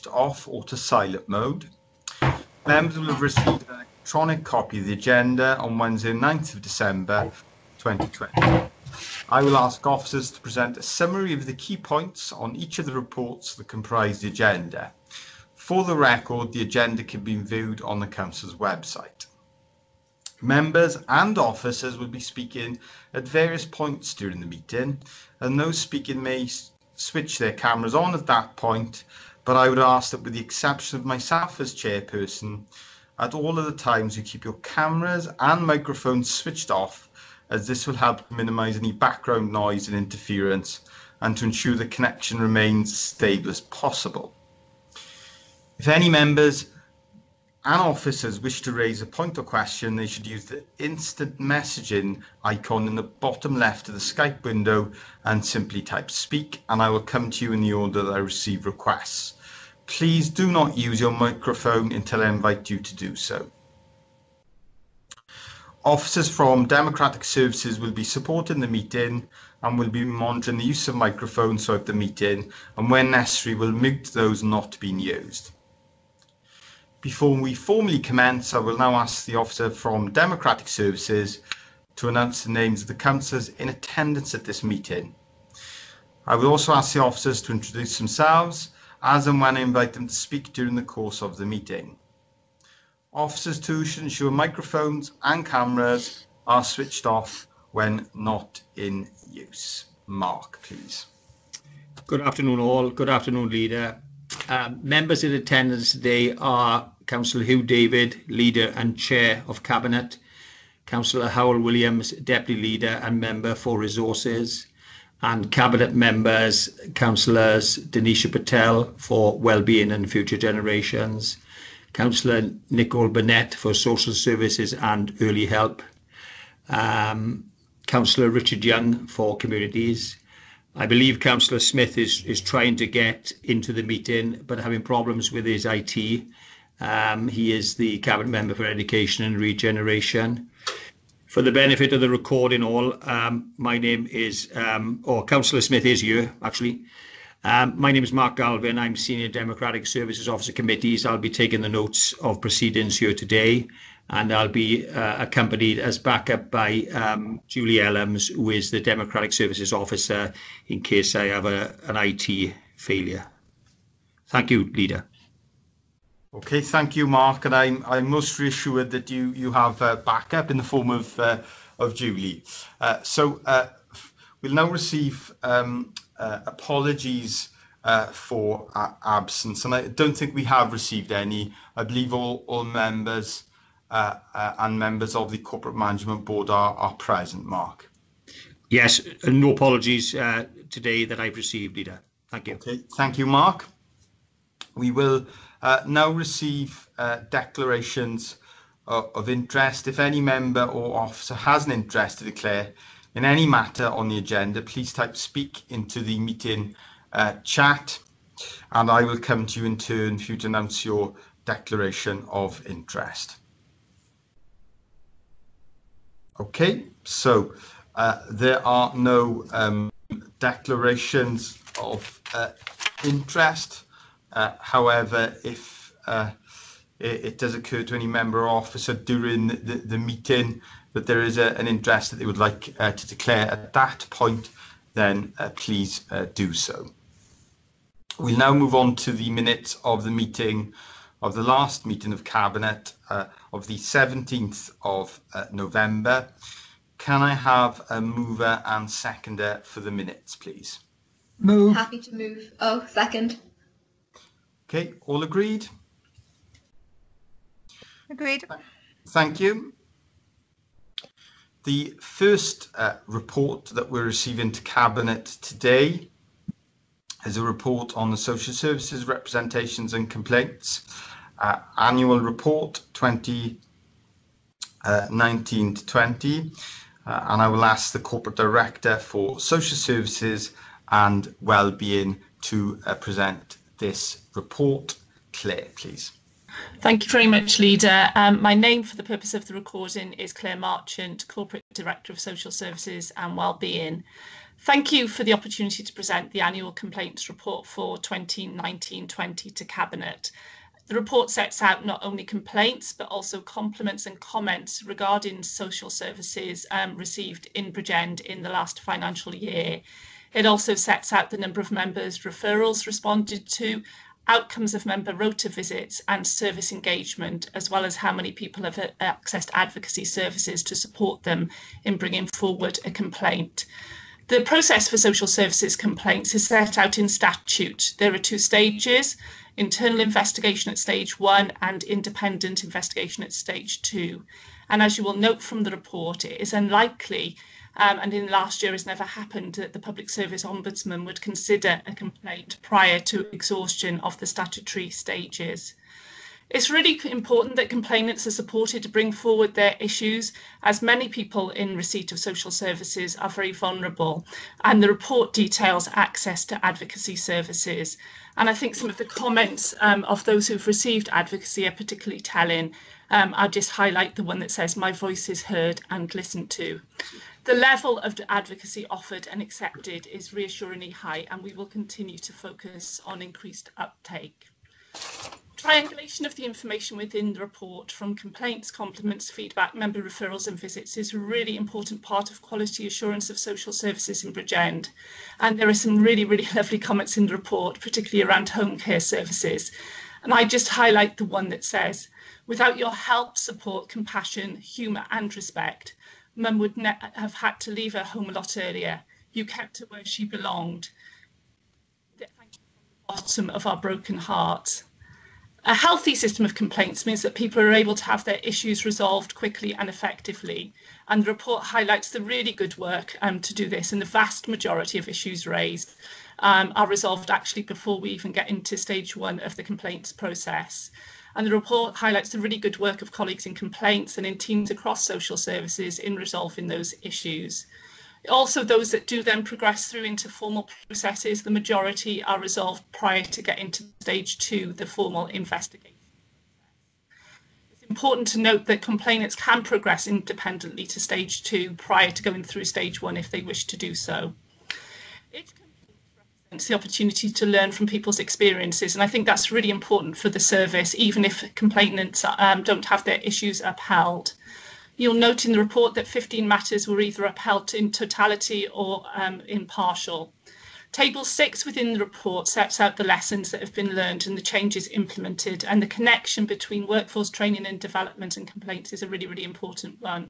off or to silent mode. Members will have received an electronic copy of the agenda on Wednesday, 9th of December 2020. I will ask officers to present a summary of the key points on each of the reports that comprise the agenda. For the record, the agenda can be viewed on the Council's website. Members and officers will be speaking at various points during the meeting, and those speaking may switch their cameras on at that point, but I would ask that with the exception of myself as chairperson, at all of the times you keep your cameras and microphones switched off, as this will help to minimise any background noise and interference and to ensure the connection remains as stable as possible. If any members and officers wish to raise a point or question, they should use the instant messaging icon in the bottom left of the Skype window and simply type speak, and I will come to you in the order that I receive requests. Please do not use your microphone until I invite you to do so. Officers from Democratic Services will be supporting the meeting and will be monitoring the use of microphones throughout the meeting, and when necessary will mute those not being used. Before we formally commence, I will now ask the officer from Democratic Services to announce the names of the councillors in attendance at this meeting. I will also ask the officers to introduce themselves as and when I invite them to speak during the course of the meeting. Officers too should ensure microphones and cameras are switched off when not in use. Mark, please. Good afternoon all. Good afternoon, Leader. Members in attendance today are Councillor Hugh David, Leader and Chair of Cabinet, Councillor Howell Williams, Deputy Leader and Member for Resources, and Cabinet members, Councillors Denisha Patel for Wellbeing and Future Generations, Councillor Nicole Burnett for Social Services and Early Help, Councillor Richard Young for Communities. I believe Councillor Smith is trying to get into the meeting but having problems with his IT. He is the Cabinet Member for Education and Regeneration. For the benefit of the recording all, my name is, Councillor Smith is here actually. My name is Mark Galvin. I'm Senior Democratic Services Officer Committees. I'll be taking the notes of proceedings here today, and I'll be accompanied as backup by Julie Ellams, who is the Democratic Services Officer, in case I have an IT failure. Thank you, Leader. Okay, thank you, Mark, and I'm most reassured that you have backup in the form of Julie. We'll now receive apologies for absence, and I don't think we have received any. I believe all members and members of the Corporate Management Board are present, Mark. Yes, no apologies today that I've received, Leader. Thank you. Okay, thank you, Mark. We will now receive declarations of interest. If any member or officer has an interest to declare in any matter on the agenda, please type speak into the meeting chat, and I will come to you in turn for you to announce your declaration of interest. Okay, so there are no declarations of interest. However, if it does occur to any member or officer during the meeting that there is an interest that they would like to declare at that point, then please do so. We'll now move on to the minutes of the meeting of the last meeting of Cabinet of the 17th of November. Can I have a mover and seconder for the minutes, please? Move. Happy to move. Oh, second. Okay, all agreed? Agreed. Thank you. The first report that we're receiving to Cabinet today is a report on the Social Services Representations and Complaints Annual Report 2019 to 20, and I will ask the Corporate Director for Social Services and Wellbeing to present this report. Claire, please. Thank you very much, Leader. My name for the purpose of the recording is Claire Marchant, Corporate Director of Social Services and Wellbeing. Thank you for the opportunity to present the annual complaints report for 2019-20 to Cabinet. The report sets out not only complaints but also compliments and comments regarding social services received in Bridgend in the last financial year. It also sets out the number of members' referrals responded to, outcomes of member rota visits and service engagement, as well as how many people have accessed advocacy services to support them in bringing forward a complaint. The process for social services complaints is set out in statute. There are 2 stages: internal investigation at stage 1 and independent investigation at stage 2. And as you will note from the report, it is unlikely, and in last year has never happened, that the Public Service Ombudsman would consider a complaint prior to exhaustion of the statutory stages. It's really important that complainants are supported to bring forward their issues, as many people in receipt of social services are very vulnerable, and the report details access to advocacy services. And I think some of the comments of those who've received advocacy are particularly telling. I'll just highlight the one that says, "My voice is heard and listened to." The level of advocacy offered and accepted is reassuringly high, and we will continue to focus on increased uptake. Triangulation of the information within the report from complaints, compliments, feedback, member referrals and visits is a really important part of quality assurance of social services in Bridgend. And there are some really, really lovely comments in the report, particularly around home care services. And I just highlight the one that says, "Without your help, support, compassion, humour and respect, Mum would have had to leave her home a lot earlier. You kept her where she belonged. Thank you from the bottom of our broken hearts." A healthy system of complaints means that people are able to have their issues resolved quickly and effectively. And the report highlights the really good work to do this, and the vast majority of issues raised are resolved actually before we even get into stage 1 of the complaints process. And the report highlights the really good work of colleagues in complaints and in teams across social services in resolving those issues. Also, those that do then progress through into formal processes, the majority are resolved prior to getting to stage 2, the formal investigation. It's important to note that complainants can progress independently to stage 2 prior to going through stage 1 if they wish to do so. It represents the opportunity to learn from people's experiences, and I think that's really important for the service, even if complainants don't have their issues upheld. You'll note in the report that 15 matters were either upheld in totality or impartial. Table 6 within the report sets out the lessons that have been learned and the changes implemented, and the connection between workforce training and development and complaints is a really, really important one.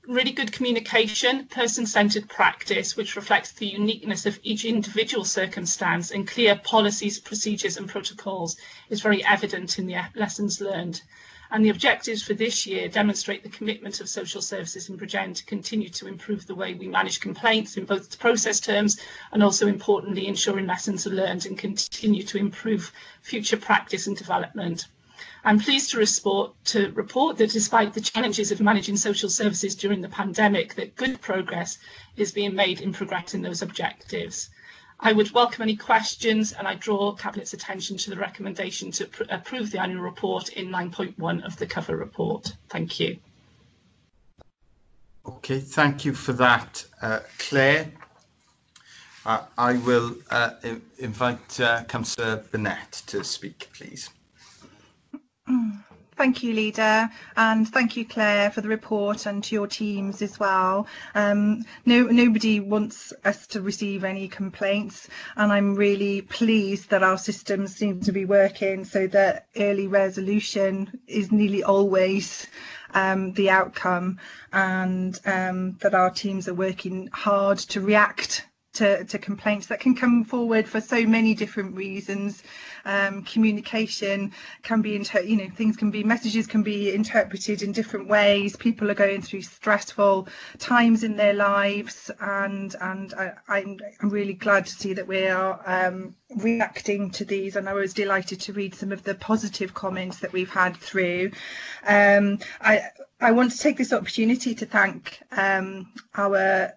Really good communication, person-centred practice, which reflects the uniqueness of each individual circumstance, and clear policies, procedures and protocols is very evident in the lessons learned. And the objectives for this year demonstrate the commitment of social services in Bridgend to continue to improve the way we manage complaints in both process terms and also importantly ensuring lessons are learned and continue to improve future practice and development. I'm pleased to report that despite the challenges of managing social services during the pandemic, that good progress is being made in progressing those objectives. I would welcome any questions, and I draw Cabinet's attention to the recommendation to approve the annual report in 9.1 of the cover report. Thank you. Okay, thank you for that, Claire. I will invite Councillor Burnett to speak, please. Thank you, Leader, and thank you, Claire, for the report, and to your teams as well. Nobody wants us to receive any complaints, and I'm really pleased that our systems seem to be working so that early resolution is nearly always the outcome, and that our teams are working hard to react to complaints that can come forward for so many different reasons. Communication can be, messages can be interpreted in different ways. People are going through stressful times in their lives, and I'm really glad to see that we are reacting to these, and I was delighted to read some of the positive comments that we've had through. I want to take this opportunity to thank our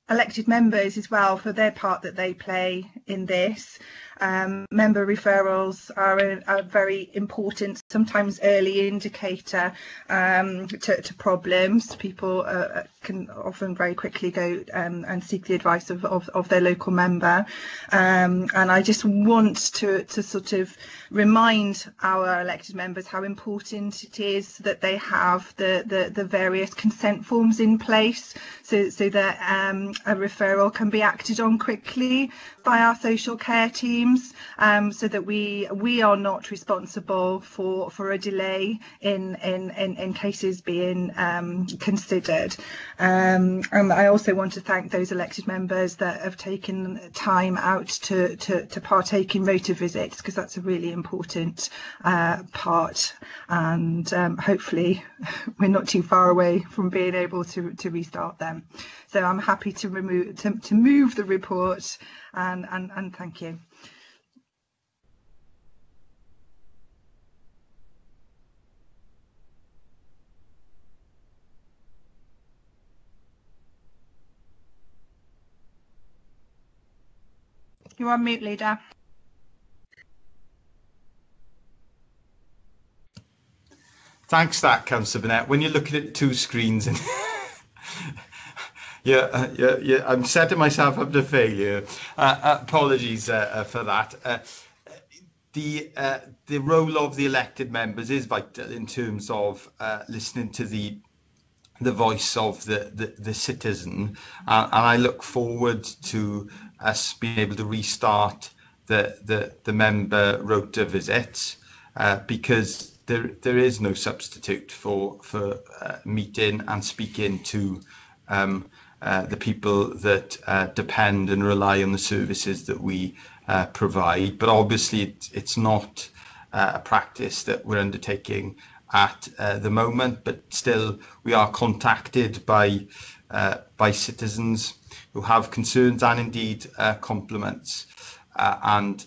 elected members as well for their part that they play in this. Member referrals are a very important, sometimes early indicator to problems. People can often very quickly go and seek the advice of their local member. And I just want to sort of remind our elected members how important it is that they have the various consent forms in place, so that a referral can be acted on quickly by our social care teams, so that we are not responsible for a delay in cases being considered. And I also want to thank those elected members that have taken time out to partake in rota visits, because that's a really important part, and hopefully we're not too far away from being able to restart them. So I'm happy to move the report, and thank you. You're on mute, Leader. Thanks for that, Councillor Burnett. When you're looking at two screens and yeah, I'm setting myself up to failure. Apologies for that. The role of the elected members is vital in terms of listening to the voice of the citizen, and I look forward to us being able to restart the member rota visits, because there is no substitute for meeting and speaking to the people that depend and rely on the services that we provide. But obviously it's not a practice that we're undertaking at the moment, but still we are contacted by citizens who have concerns and indeed compliments. And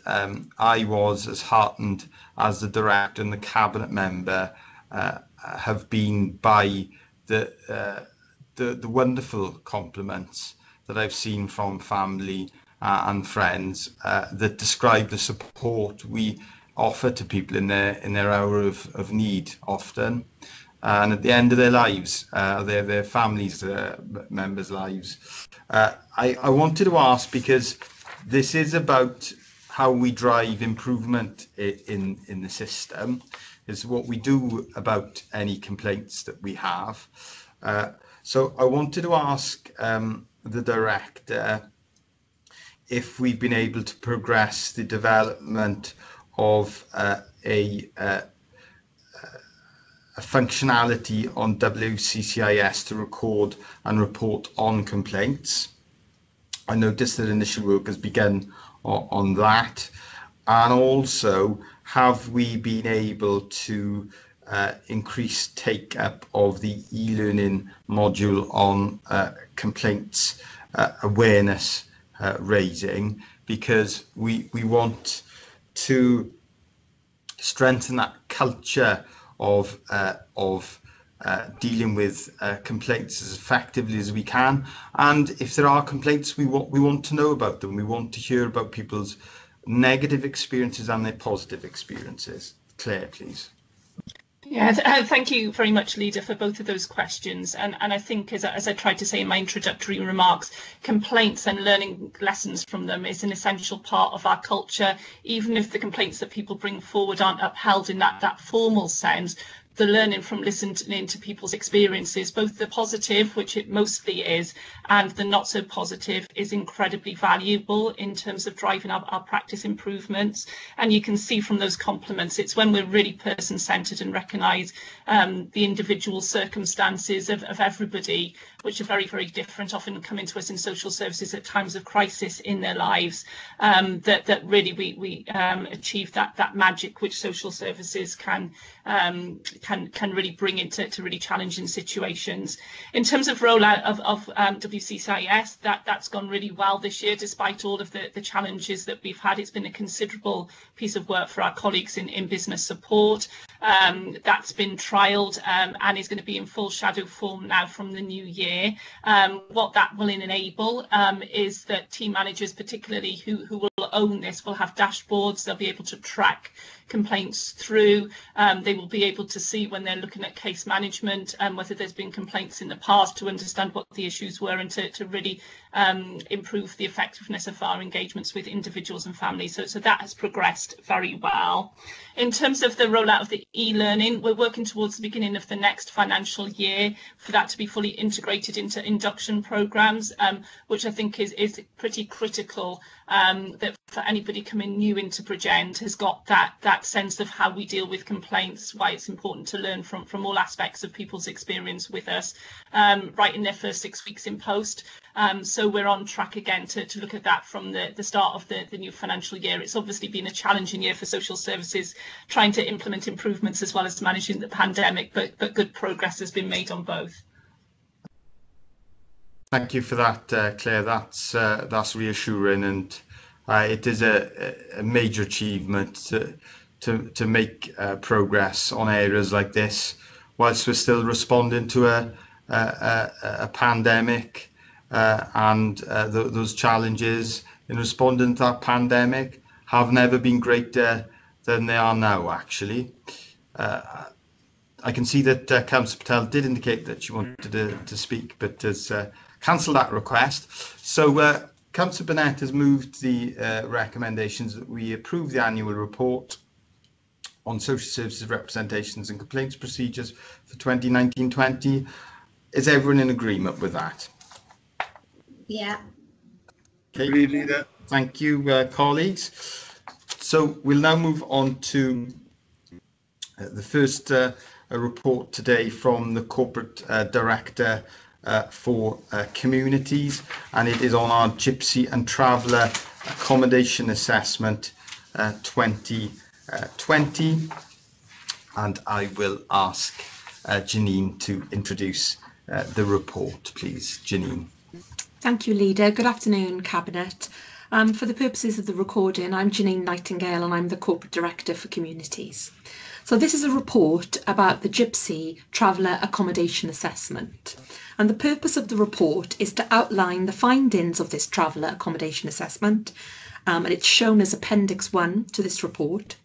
I was as heartened as the director and the cabinet member have been by the wonderful compliments that I've seen from family and friends that describe the support we offer to people in their hour of need often, and at the end of their lives, their families, members' lives. I wanted to ask, because this is about how we drive improvement in the system, is what we do about any complaints that we have. So I wanted to ask the director if we've been able to progress the development of a functionality on WCCIS to record and report on complaints. I noticed that initial work has begun on that, and also have we been able to increase take up of the e-learning module on complaints awareness raising, because we want to strengthen that culture of dealing with complaints as effectively as we can. And if there are complaints, we want to know about them. We want to hear about people's negative experiences and their positive experiences. Claire, please. Yeah, thank you very much, Leader, for both of those questions. And I think, as I tried to say in my introductory remarks, complaints and learning lessons from them is an essential part of our culture. Even if the complaints that people bring forward aren't upheld in that formal sense, the learning from listening to people's experiences, both the positive, which it mostly is, and the not so positive, is incredibly valuable in terms of driving our practice improvements. And you can see from those compliments, it's when we're really person-centred and recognise the individual circumstances of everybody, which are very, very different, often coming to us in social services at times of crisis in their lives, that really we achieve that magic which social services can really bring into really challenging situations. In terms of rollout of WCCIS, that's gone really well this year, despite all of the challenges that we've had. It's been a considerable piece of work for our colleagues in business support. That's been trialled and is going to be in full shadow form now from the new year. year. What that will enable is that team managers, particularly who will own this, will have dashboards. They'll be able to track complaints through. They will be able to see when they're looking at case management, whether there's been complaints in the past, to understand what the issues were, and to really improve the effectiveness of our engagements with individuals and families. So that has progressed very well. In terms of the rollout of the e-learning, we're working towards the beginning of the next financial year for that to be fully integrated into induction programmes, which I think is pretty critical, that for anybody coming new into Bridgend has got that sense of how we deal with complaints, why it's important to learn from all aspects of people's experience with us, right in their first 6 weeks in post. So we're on track again to look at that from the start of the new financial year. It's obviously been a challenging year for social services, trying to implement improvements as well as managing the pandemic, but good progress has been made on both. Thank you for that, Claire. That's reassuring, and it is a major achievement to make progress on areas like this, whilst we're still responding to a pandemic, and those challenges in responding to that pandemic have never been greater than they are now, actually. I can see that Councillor Patel did indicate that she wanted to speak, but has cancelled that request. So Councillor Burnett has moved the recommendations that we approve the annual report on social services representations and complaints procedures for 2019-20. Is everyone in agreement with that? Yeah. Okay. Thank you, colleagues. So we'll now move on to the first report today from the Corporate Director for Communities, and it is on our Gypsy and Traveller Accommodation Assessment 2020, and I will ask Janine to introduce the report, please. Janine. Thank you, Leader. Good afternoon, Cabinet. For the purposes of the recording, I'm Janine Nightingale and I'm the Corporate Director for Communities. So this is a report about the Gypsy Traveller Accommodation Assessment. And the purpose of the report is to outline the findings of this Traveller Accommodation Assessment, and it's shown as Appendix 1 to this report,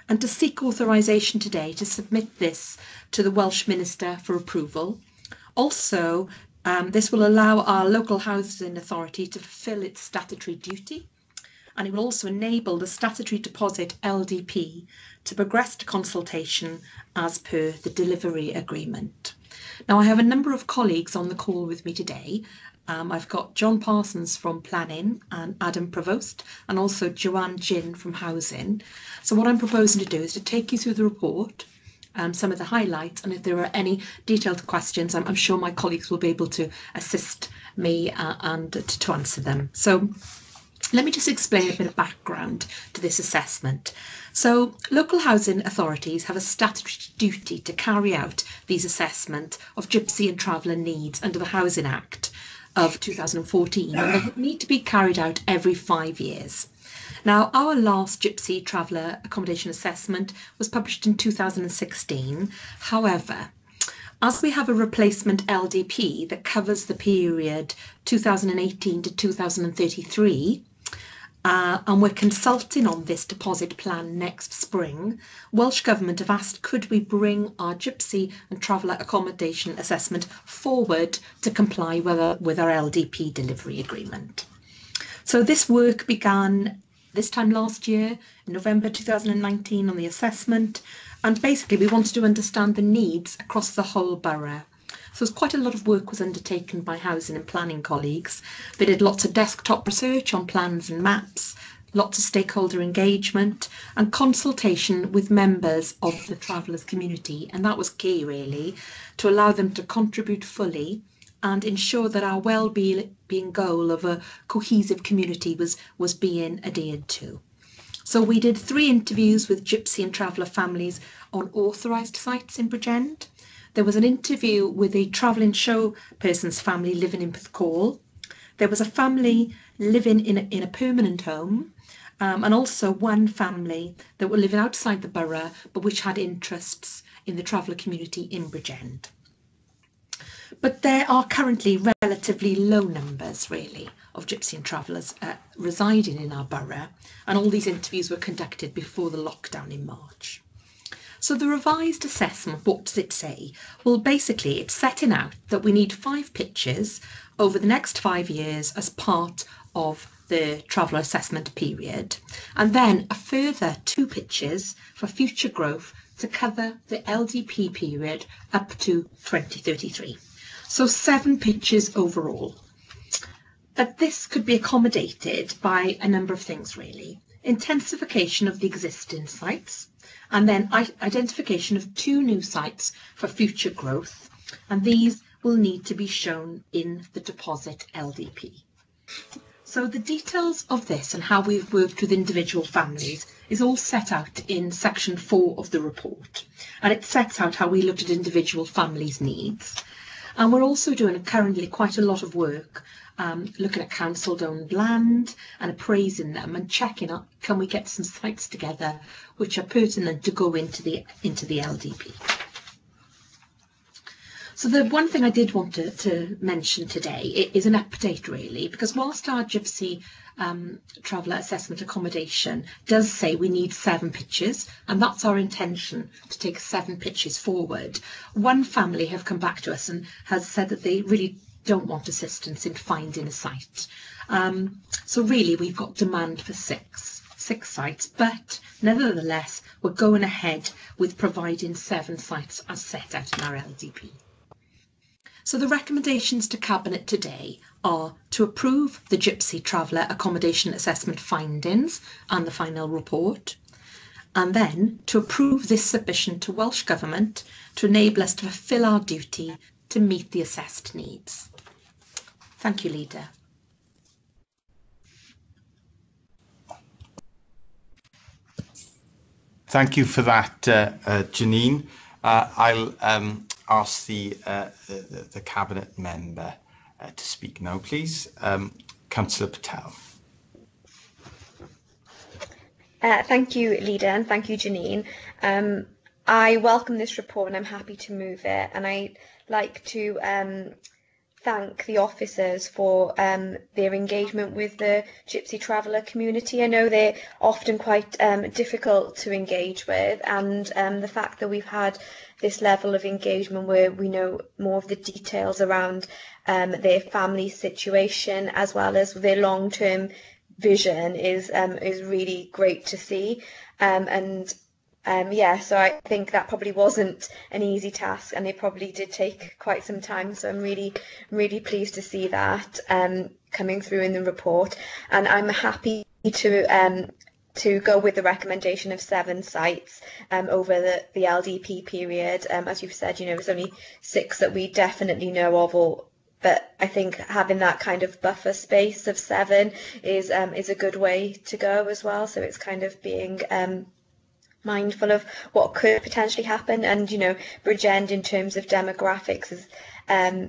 and to seek authorisation today to submit this to the Welsh Minister for approval. Also, this will allow our local housing authority to fulfil its statutory duty, and it will also enable the statutory deposit LDP to progress to consultation as per the delivery agreement. Now, I have a number of colleagues on the call with me today. I've got John Parsons from Planning and Adam Provost, and also Joanne Ginn from Housing. So what I'm proposing to do is to take you through the report, some of the highlights, and if there are any detailed questions, I'm sure my colleagues will be able to assist me and to answer them. So let me just explain a bit of background to this assessment. So local housing authorities have a statutory duty to carry out these assessments of Gypsy and Traveller needs under the Housing Act of 2014, and they need to be carried out every 5 years. Now, our last Gypsy Traveller Accommodation Assessment was published in 2016. However, as we have a replacement LDP that covers the period 2018 to 2033, and we're consulting on this deposit plan next spring, Welsh Government have asked, could we bring our Gypsy and Traveller Accommodation Assessment forward to comply with our LDP delivery agreement. So this work began this time last year, in November 2019, on the assessment, and basically we wanted to understand the needs across the whole borough. So quite a lot of work was undertaken by housing and planning colleagues. They did lots of desktop research on plans and maps, lots of stakeholder engagement and consultation with members of the travellers community, and that was key really, to allow them to contribute fully and ensure that our well-being goal of a cohesive community was being adhered to. So we did 3 interviews with Gypsy and Traveller families on authorised sites in Bridgend. There was an interview with a travelling show person's family living in Porthcawl. There was a family living in a permanent home, and also one family that were living outside the borough but which had interests in the traveller community in Bridgend. But there are currently relatively low numbers, really, of gypsy and travellers residing in our borough, and all these interviews were conducted before the lockdown in March. So the revised assessment, what does it say? Well, basically, it's setting out that we need 5 pitches over the next 5 years as part of the traveller assessment period, and then a further 2 pitches for future growth to cover the LDP period up to 2033. So 7 pitches overall. But this could be accommodated by a number of things, really. Intensification of the existing sites, and then identification of 2 new sites for future growth, and these will need to be shown in the deposit LDP. So the details of this and how we've worked with individual families is all set out in section 4 of the report, and it sets out how we looked at individual families' needs. And we're also doing currently quite a lot of work looking at council-owned land and appraising them and checking out, can we get some sites together which are pertinent to go into the LDP. So the one thing I did want to mention today is an update, really, because whilst our gypsy traveller assessment accommodation does say we need 7 pitches, and that's our intention, to take 7 pitches forward, one family have come back to us and has said that they really don't want assistance in finding a site. So really we've got demand for 6 sites, but nevertheless we're going ahead with providing 7 sites as set out in our LDP. So the recommendations to Cabinet today are to approve the Gypsy Traveller Accommodation Assessment findings and the final report, and then to approve this submission to Welsh Government to enable us to fulfil our duty to meet the assessed needs. Thank you, Leader. Thank you for that, Janine. I'll ask the Cabinet member to speak now, please. Councillor Patel. Thank you, Leader, and thank you, Janine. I welcome this report and I'm happy to move it, and I'd like to thank the officers for their engagement with the Gypsy Traveller community. I know they're often quite difficult to engage with, and the fact that we've had this level of engagement where we know more of the details around their family situation as well as their long-term vision is really great to see. Yeah, so I think that probably wasn't an easy task, and it probably did take quite some time. So I'm really pleased to see that coming through in the report, and I'm happy to go with the recommendation of 7 sites over the LDP period. As you've said, you know, there's only 6 that we definitely know of, but I think having that kind of buffer space of 7 is a good way to go as well. So it's kind of being mindful of what could potentially happen, and you know, Bridgend in terms of demographics has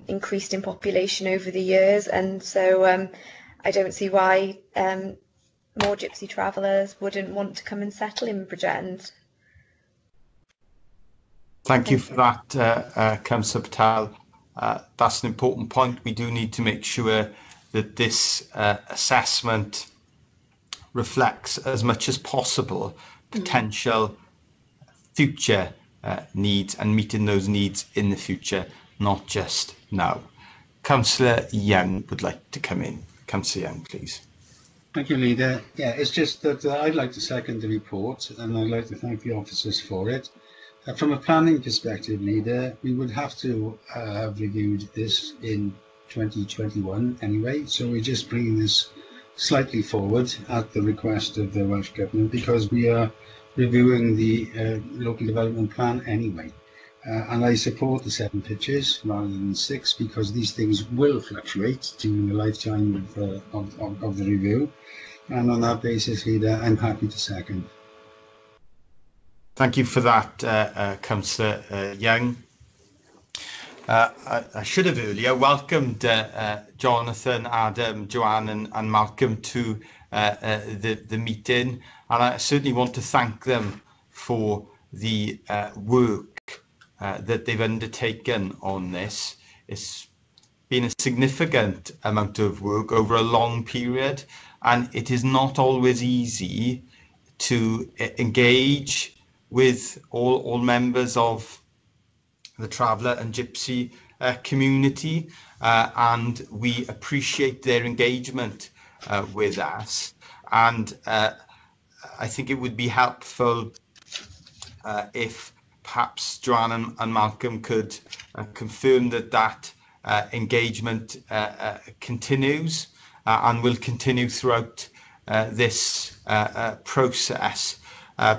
increased in population over the years, and so I don't see why more Gypsy travellers wouldn't want to come and settle in Bridgend. Thank you for that, Councillor Patel. That's an important point. We do need to make sure that this assessment reflects as much as possible potential future needs and meeting those needs in the future, not just now. Councillor Young would like to come in. Councillor Young, please. Thank you, Leader. Yeah, it's just that I'd like to second the report, and I'd like to thank the officers for it. From a planning perspective, Leader, we would have to have reviewed this in 2021 anyway, so we're just bringing this slightly forward at the request of the Welsh Government, because we are reviewing the local development plan anyway. And I support the 7 pitches rather than 6, because these things will fluctuate during the lifetime of the review. And on that basis, Leader, I'm happy to second. Thank you for that, Councillor Young. I should have earlier welcomed Jonathan, Adam, Joanne and Malcolm to the meeting, and I certainly want to thank them for the work that they've undertaken on this. it's been a significant amount of work over a long period, and it is not always easy to engage with all members of the traveller and gypsy community, and we appreciate their engagement with us. And I think it would be helpful if perhaps Joanne and Malcolm could confirm that engagement continues and will continue throughout this process,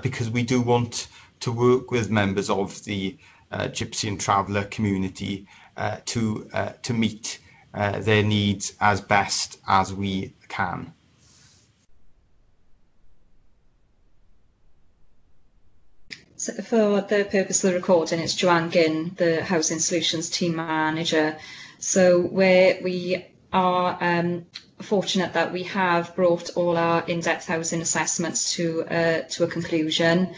because we do want to work with members of the gypsy and traveller community to meet their needs as best as we can. So for the purpose of the recording, it's Joanne Ginn, the Housing Solutions Team Manager. So we are fortunate that we have brought all our in-depth housing assessments to a conclusion.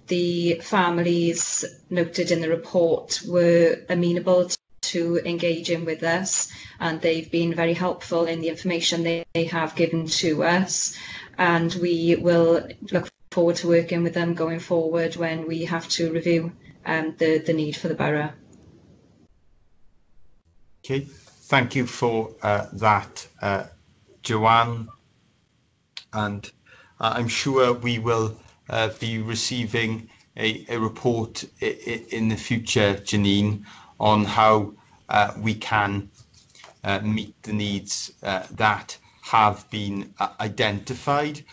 The families noted in the report were amenable to engaging with us, and they've been very helpful in the information they have given to us, and we will look forward to working with them going forward when we have to review the need for the borough. Okay, thank you for that, Joanne, and I'm sure we will be receiving a report in the future, Janine, on how we can meet the needs that have been identified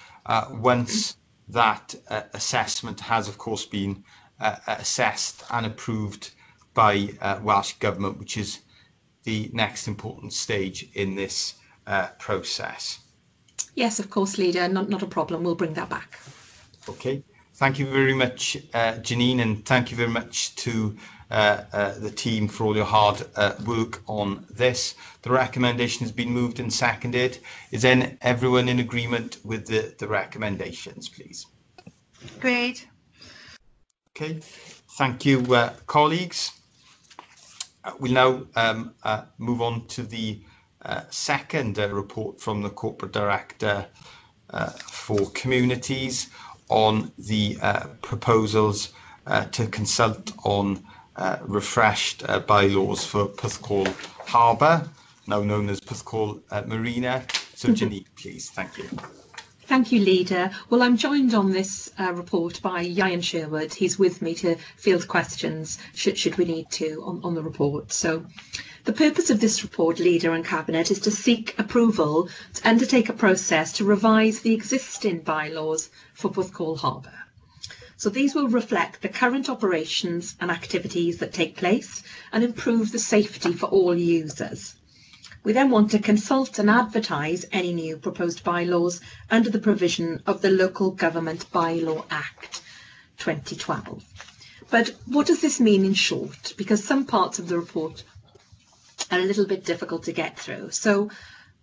once that assessment has, of course, been assessed and approved by Welsh Government, which is the next important stage in this process. Yes, of course, Leader, not a problem. We'll bring that back. Okay, thank you very much, Janine, and thank you very much to the team for all your hard work on this. The recommendation has been moved and seconded. Is then everyone in agreement with the recommendations, please? Great. Okay, thank you, colleagues. We'll now move on to the second report from the Corporate Director for Communities on the proposals to consult on refreshed bylaws for Porthcawl Harbour, now known as Porthcawl Marina. So Janine, please. Thank you. Thank you, Leader. Well, I'm joined on this report by Ian Sherwood. He's with me to field questions should we need to on the report. So the purpose of this report, Leader and Cabinet, is to seek approval to undertake a process to revise the existing bylaws for Porthcawl Harbour. So these will reflect the current operations and activities that take place and improve the safety for all users. We then want to consult and advertise any new proposed bylaws under the provision of the Local Government Bylaw Act 2012. But what does this mean in short? Because some parts of the report are a little bit difficult to get through. So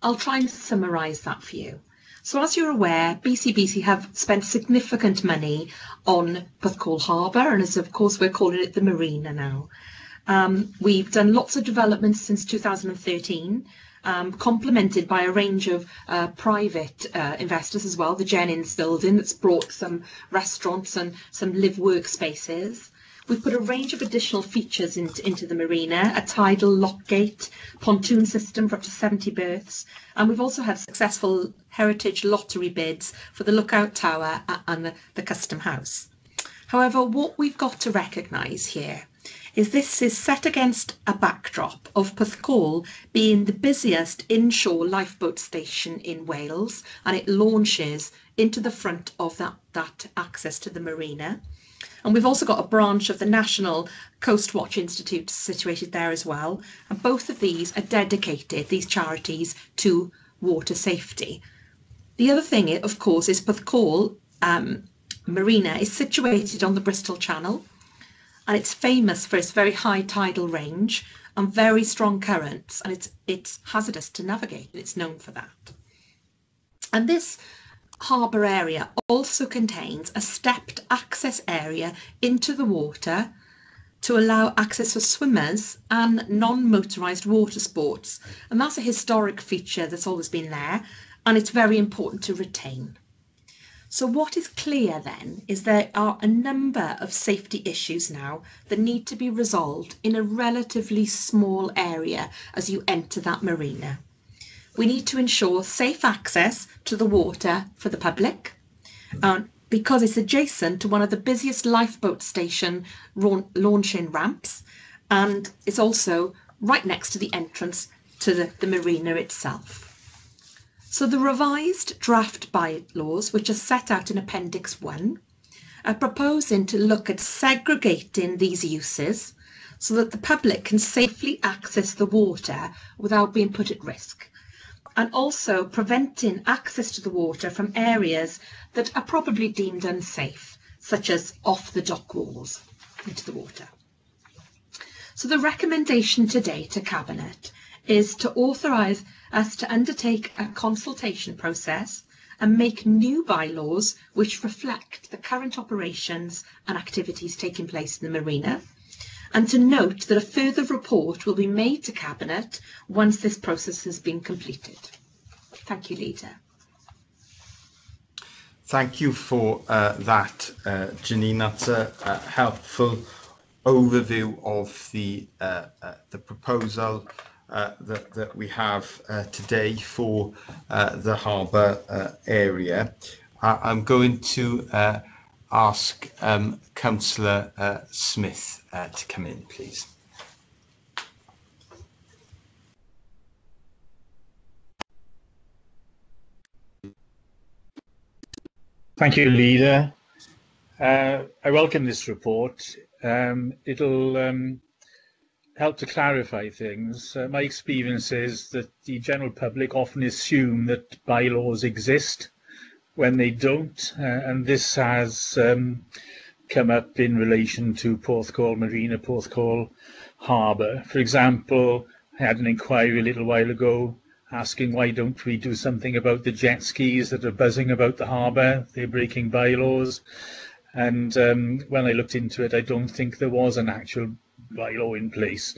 I'll try and summarise that for you. So as you're aware, BCBC have spent significant money on Porthcawl Harbour, and as of course we're calling it the Marina now. We've done lots of developments since 2013, complemented by a range of private investors as well. The Jennings building that's brought some restaurants and some live-work spaces. We've put a range of additional features into the marina, a tidal lock gate, pontoon system for up to 70 berths, and we've also had successful heritage lottery bids for the Lookout Tower and the Custom House. However, what we've got to recognise here is this is set against a backdrop of Porthcawl being the busiest inshore lifeboat station in Wales, and it launches into the front of that access to the marina. And we've also got a branch of the National Coast Watch Institute situated there as well. And both of these are dedicated, these charities, to water safety. The other thing, of course, is Porthcawl Marina is situated on the Bristol Channel, and it's famous for its very high tidal range and very strong currents, and it's hazardous to navigate, and it's known for that. And this harbour area also contains a stepped access area into the water to allow access for swimmers and non-motorised water sports. And that's a historic feature that's always been there, and it's very important to retain. So what is clear then is there are a number of safety issues now that need to be resolved in a relatively small area as you enter that marina. We need to ensure safe access to the water for the public, because it's adjacent to one of the busiest lifeboat station launching ramps, and it's also right next to the entrance to the marina itself. So the revised draft bylaws, which are set out in Appendix 1, are proposing to look at segregating these uses so that the public can safely access the water without being put at risk, and also preventing access to the water from areas that are probably deemed unsafe, such as off the dock walls into the water. So the recommendation today to Cabinet is to authorise us to undertake a consultation process and make new bylaws which reflect the current operations and activities taking place in the marina, and to note that a further report will be made to Cabinet once this process has been completed. Thank you, Leader. Thank you for that, Janine. That's a helpful overview of the proposal that we have today for the harbour area. I'm going to ask Councillor Smith to come in, please. Thank you, Leader. I welcome this report. It'll help to clarify things. My experience is that the general public often assume that bylaws exist when they don't, and this has come up in relation to Porthcawl Marina, Porthcawl Harbour. For example, I had an inquiry a little while ago asking why don't we do something about the jet skis that are buzzing about the harbour. They're breaking bylaws. And when I looked into it, I don't think there was an actual bylaw in place.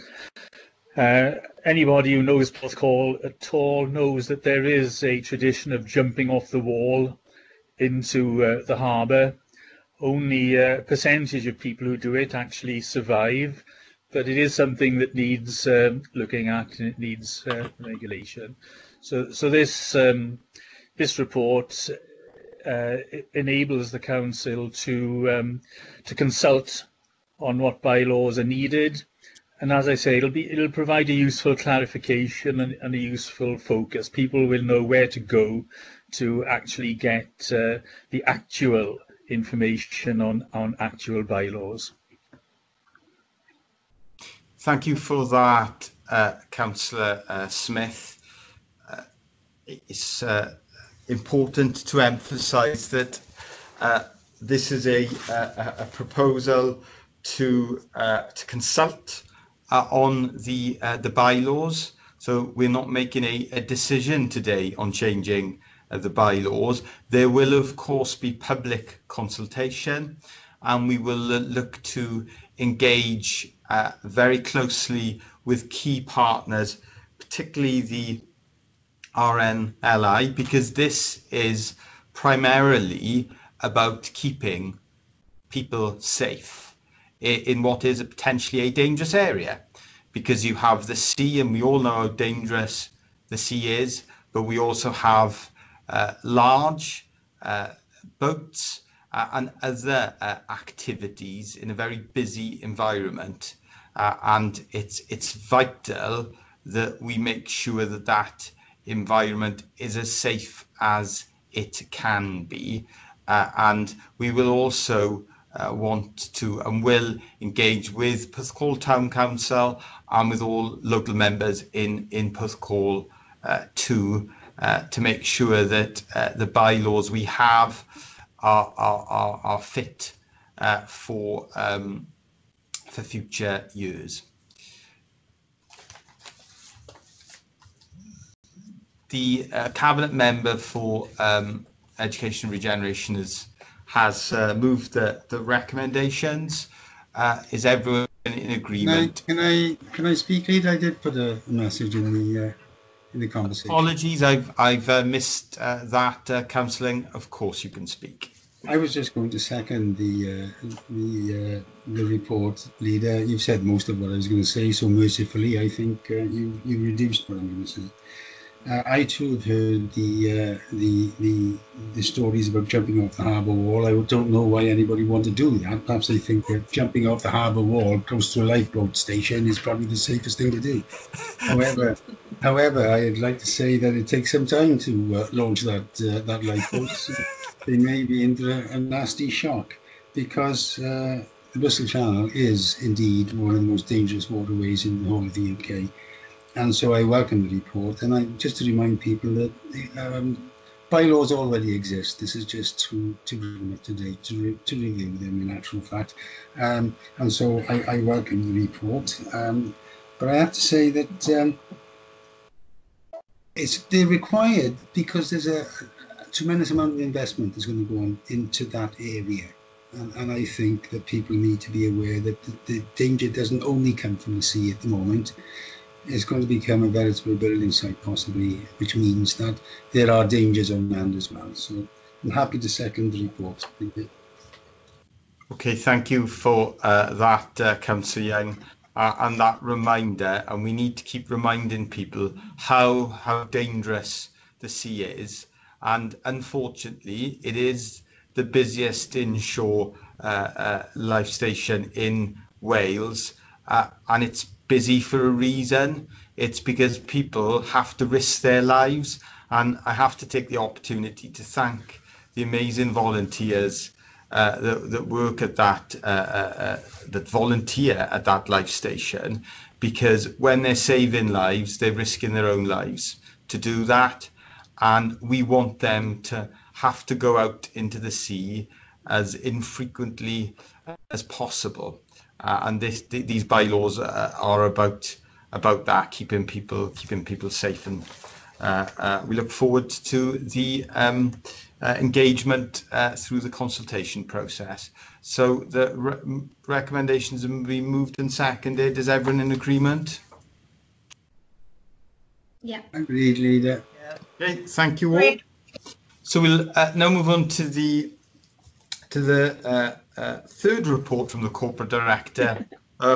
Anybody who knows Porthcawl at all knows that there is a tradition of jumping off the wall into the harbour. Only a percentage of people who do it actually survive, but it is something that needs looking at, and it needs regulation. So this report enables the council to consult on what bylaws are needed, and as I say, it'll provide a useful clarification and a useful focus. People will know where to go to actually get the actual information on actual bylaws. Thank you for that, Councillor Smith. It's important to emphasise that this is a proposal to consult on the bylaws. So we're not making a decision today on changing the bylaws. There will of course be public consultation, and we will look to engage very closely with key partners, particularly the RNLI, because this is primarily about keeping people safe in what is potentially a dangerous area, because you have the sea, and we all know how dangerous the sea is, but we also have large boats and other activities in a very busy environment, and it's vital that we make sure that that environment is as safe as it can be, and we will also want to and will engage with Porthcawl Town Council and with all local members in Porthcawl to make sure that the bylaws we have are fit for future years. The Cabinet Member for Education and Regeneration has moved the recommendations. Is everyone in agreement. Can I speak, Lead? I did put a message in the conversation. Apologies, I've missed that, Councillor. Of course, you can speak. I was just going to second the report, Leader. You've said most of what I was going to say, so mercifully, I think you reduced what I'm going to say. I too have heard the stories about jumping off the harbour wall. I don't know why anybody want to do that. Perhaps they think that jumping off the harbour wall close to a lifeboat station is probably the safest thing to do. However, I'd like to say that it takes some time to launch that lifeboat. So they may be into a nasty shock, because the Bristol Channel is indeed one of the most dangerous waterways in the whole of the UK. And so I welcome the report, and just to remind people that bylaws already exist. This is just to bring them up to date, to review them in actual fact. And so I welcome the report. But I have to say that they're required because there's a tremendous amount of investment that's going to go on into that area. And I think that people need to be aware that the danger doesn't only come from the sea at the moment. It's going to become a veritable building site possibly, which means that there are dangers on land as well. So I'm happy to second the report. Thank you. Okay, thank you for that, Councillor Young, and that reminder. And we need to keep reminding people how dangerous the sea is. And unfortunately, it is the busiest inshore life station in Wales, and it's busy for a reason. It's because people have to risk their lives, and I have to take the opportunity to thank the amazing volunteers that work at that volunteer at that life station, because when they're saving lives, they're risking their own lives to do that, and we want them to have to go out into the sea as infrequently as possible. And these bylaws are about that, keeping people safe, and we look forward to the engagement through the consultation process. So the recommendations have been moved and seconded. Is everyone in agreement? Yeah. Agreed, Leader. Okay, thank you all. So we'll now move on to the third report from the Corporate Director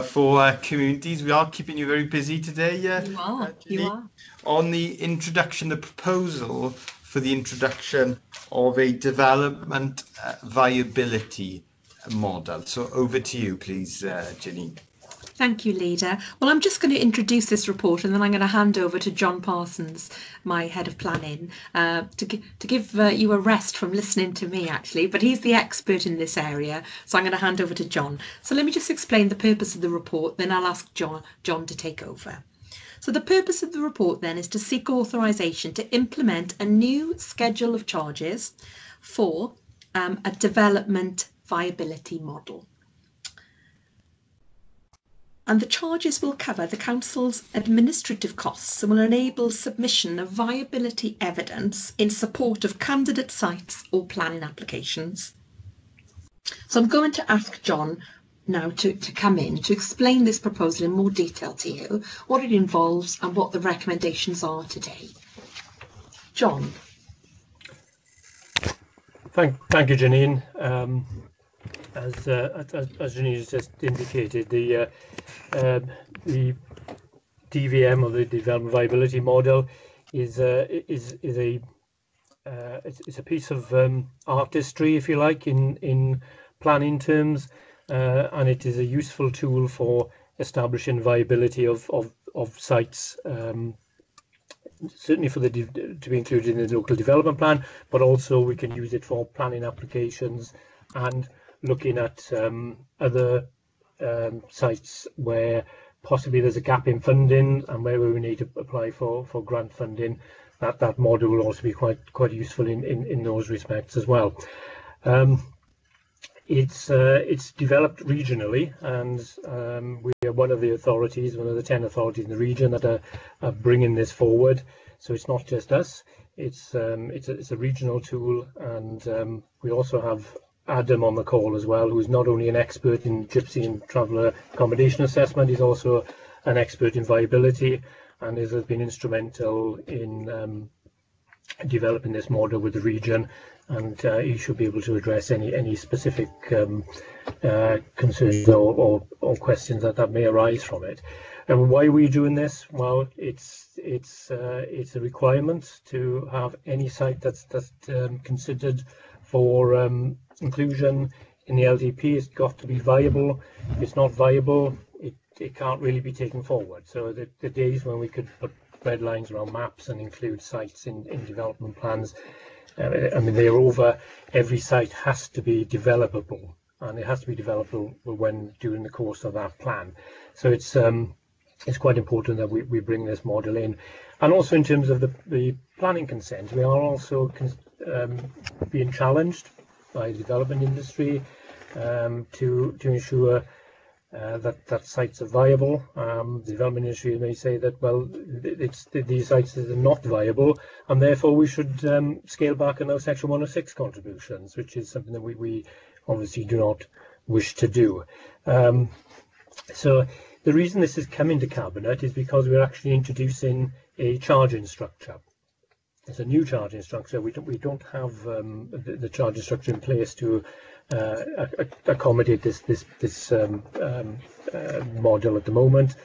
for Communities. We are keeping you very busy today. You are. On the introduction, the proposal for the introduction of a development viability model. So over to you, please, Janine. Thank you, Leader. Well, I'm just going to introduce this report, and then I'm going to hand over to John Parsons, my head of planning, to give you a rest from listening to me, actually. But he's the expert in this area, so I'm going to hand over to John. So let me just explain the purpose of the report, then I'll ask John to take over. So the purpose of the report then is to seek authorisation to implement a new schedule of charges for a development viability model. And the charges will cover the Council's administrative costs and will enable submission of viability evidence in support of candidate sites or planning applications. So I'm going to ask John now to come in to explain this proposal in more detail to you, what it involves and what the recommendations are today. John. Thank you, Janine. As Janine has just indicated, the DVM, or the Development Viability Model, is a piece of artistry, if you like, in planning terms, and it is a useful tool for establishing viability of sites. Certainly to be included in the local development plan, but also we can use it for planning applications and looking at other sites where possibly there's a gap in funding and where we need to apply for grant funding. That model will also be quite useful in those respects as well. It's developed regionally, and we are one of the 10 authorities in the region that are bringing this forward. So it's not just us. It's a regional tool, and we also have Adam on the call as well, who's not only an expert in gypsy and traveller accommodation assessment, he's also an expert in viability, and has been instrumental in developing this model with the region, and he should be able to address any specific concerns or questions that may arise from it. And why are we doing this? Well, it's a requirement to have any site that's considered for inclusion in the LDP. It's got to be viable. If it's not viable, it can't really be taken forward. So the days when we could put red lines around maps and include sites in development plans, I mean, they're over. Every site has to be developable, and it has to be developable when during the course of that plan. So it's quite important that we bring this model in. And also in terms of the planning consent, we are also being challenged by the development industry to ensure that sites are viable. The development industry may say that, well, these sites are not viable, and therefore we should scale back on those Section 106 contributions, which is something that we obviously do not wish to do. So the reason this is coming to Cabinet is because we're actually introducing a charging structure. It's a new charging structure. We don't have the charging structure in place to accommodate this model at the moment.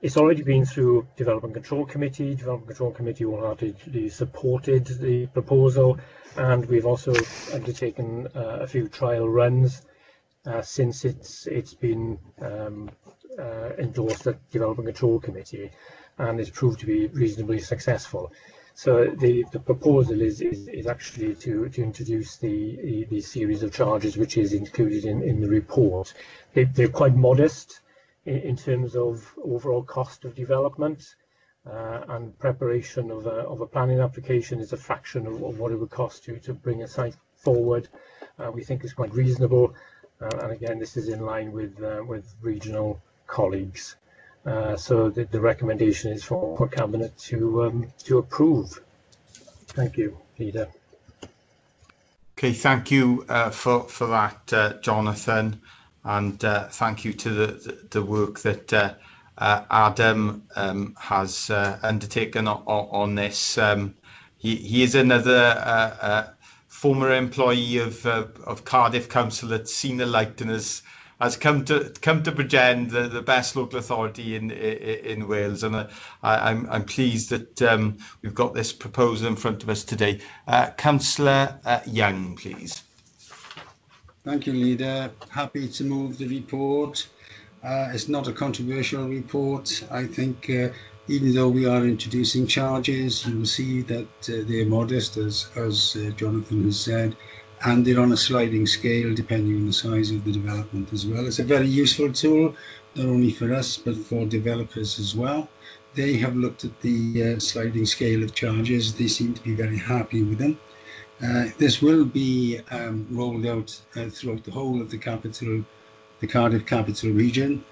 It's already been through Development Control Committee. Development Control Committee wholeheartedly supported the proposal, and we've also undertaken a few trial runs since it's been endorsed at Development Control Committee, and it's proved to be reasonably successful. So the proposal is actually to introduce the series of charges which is included in the report. They're quite modest in terms of overall cost of development, and preparation of a planning application is a fraction of what it would cost you to bring a site forward. We think it's quite reasonable, and again, this is in line with regional colleagues. So the recommendation is for Cabinet to approve. Thank you, Leader. Okay, thank you for that, Jonathan, and thank you to the work that Adam has undertaken on this. He is another former employee of Cardiff Council that's seen the light and has come to Bridgend, the best local authority in Wales, and I'm pleased that we've got this proposal in front of us today. Councillor Young, please. Thank you, Leader. Happy to move the report. It's not a controversial report. I think even though we are introducing charges, you will see that they're modest, as Jonathan has said, and they're on a sliding scale depending on the size of the development as well. It's a very useful tool, not only for us, but for developers as well. They have looked at the sliding scale of charges. They seem to be very happy with them. This will be rolled out throughout the whole of the Cardiff capital region.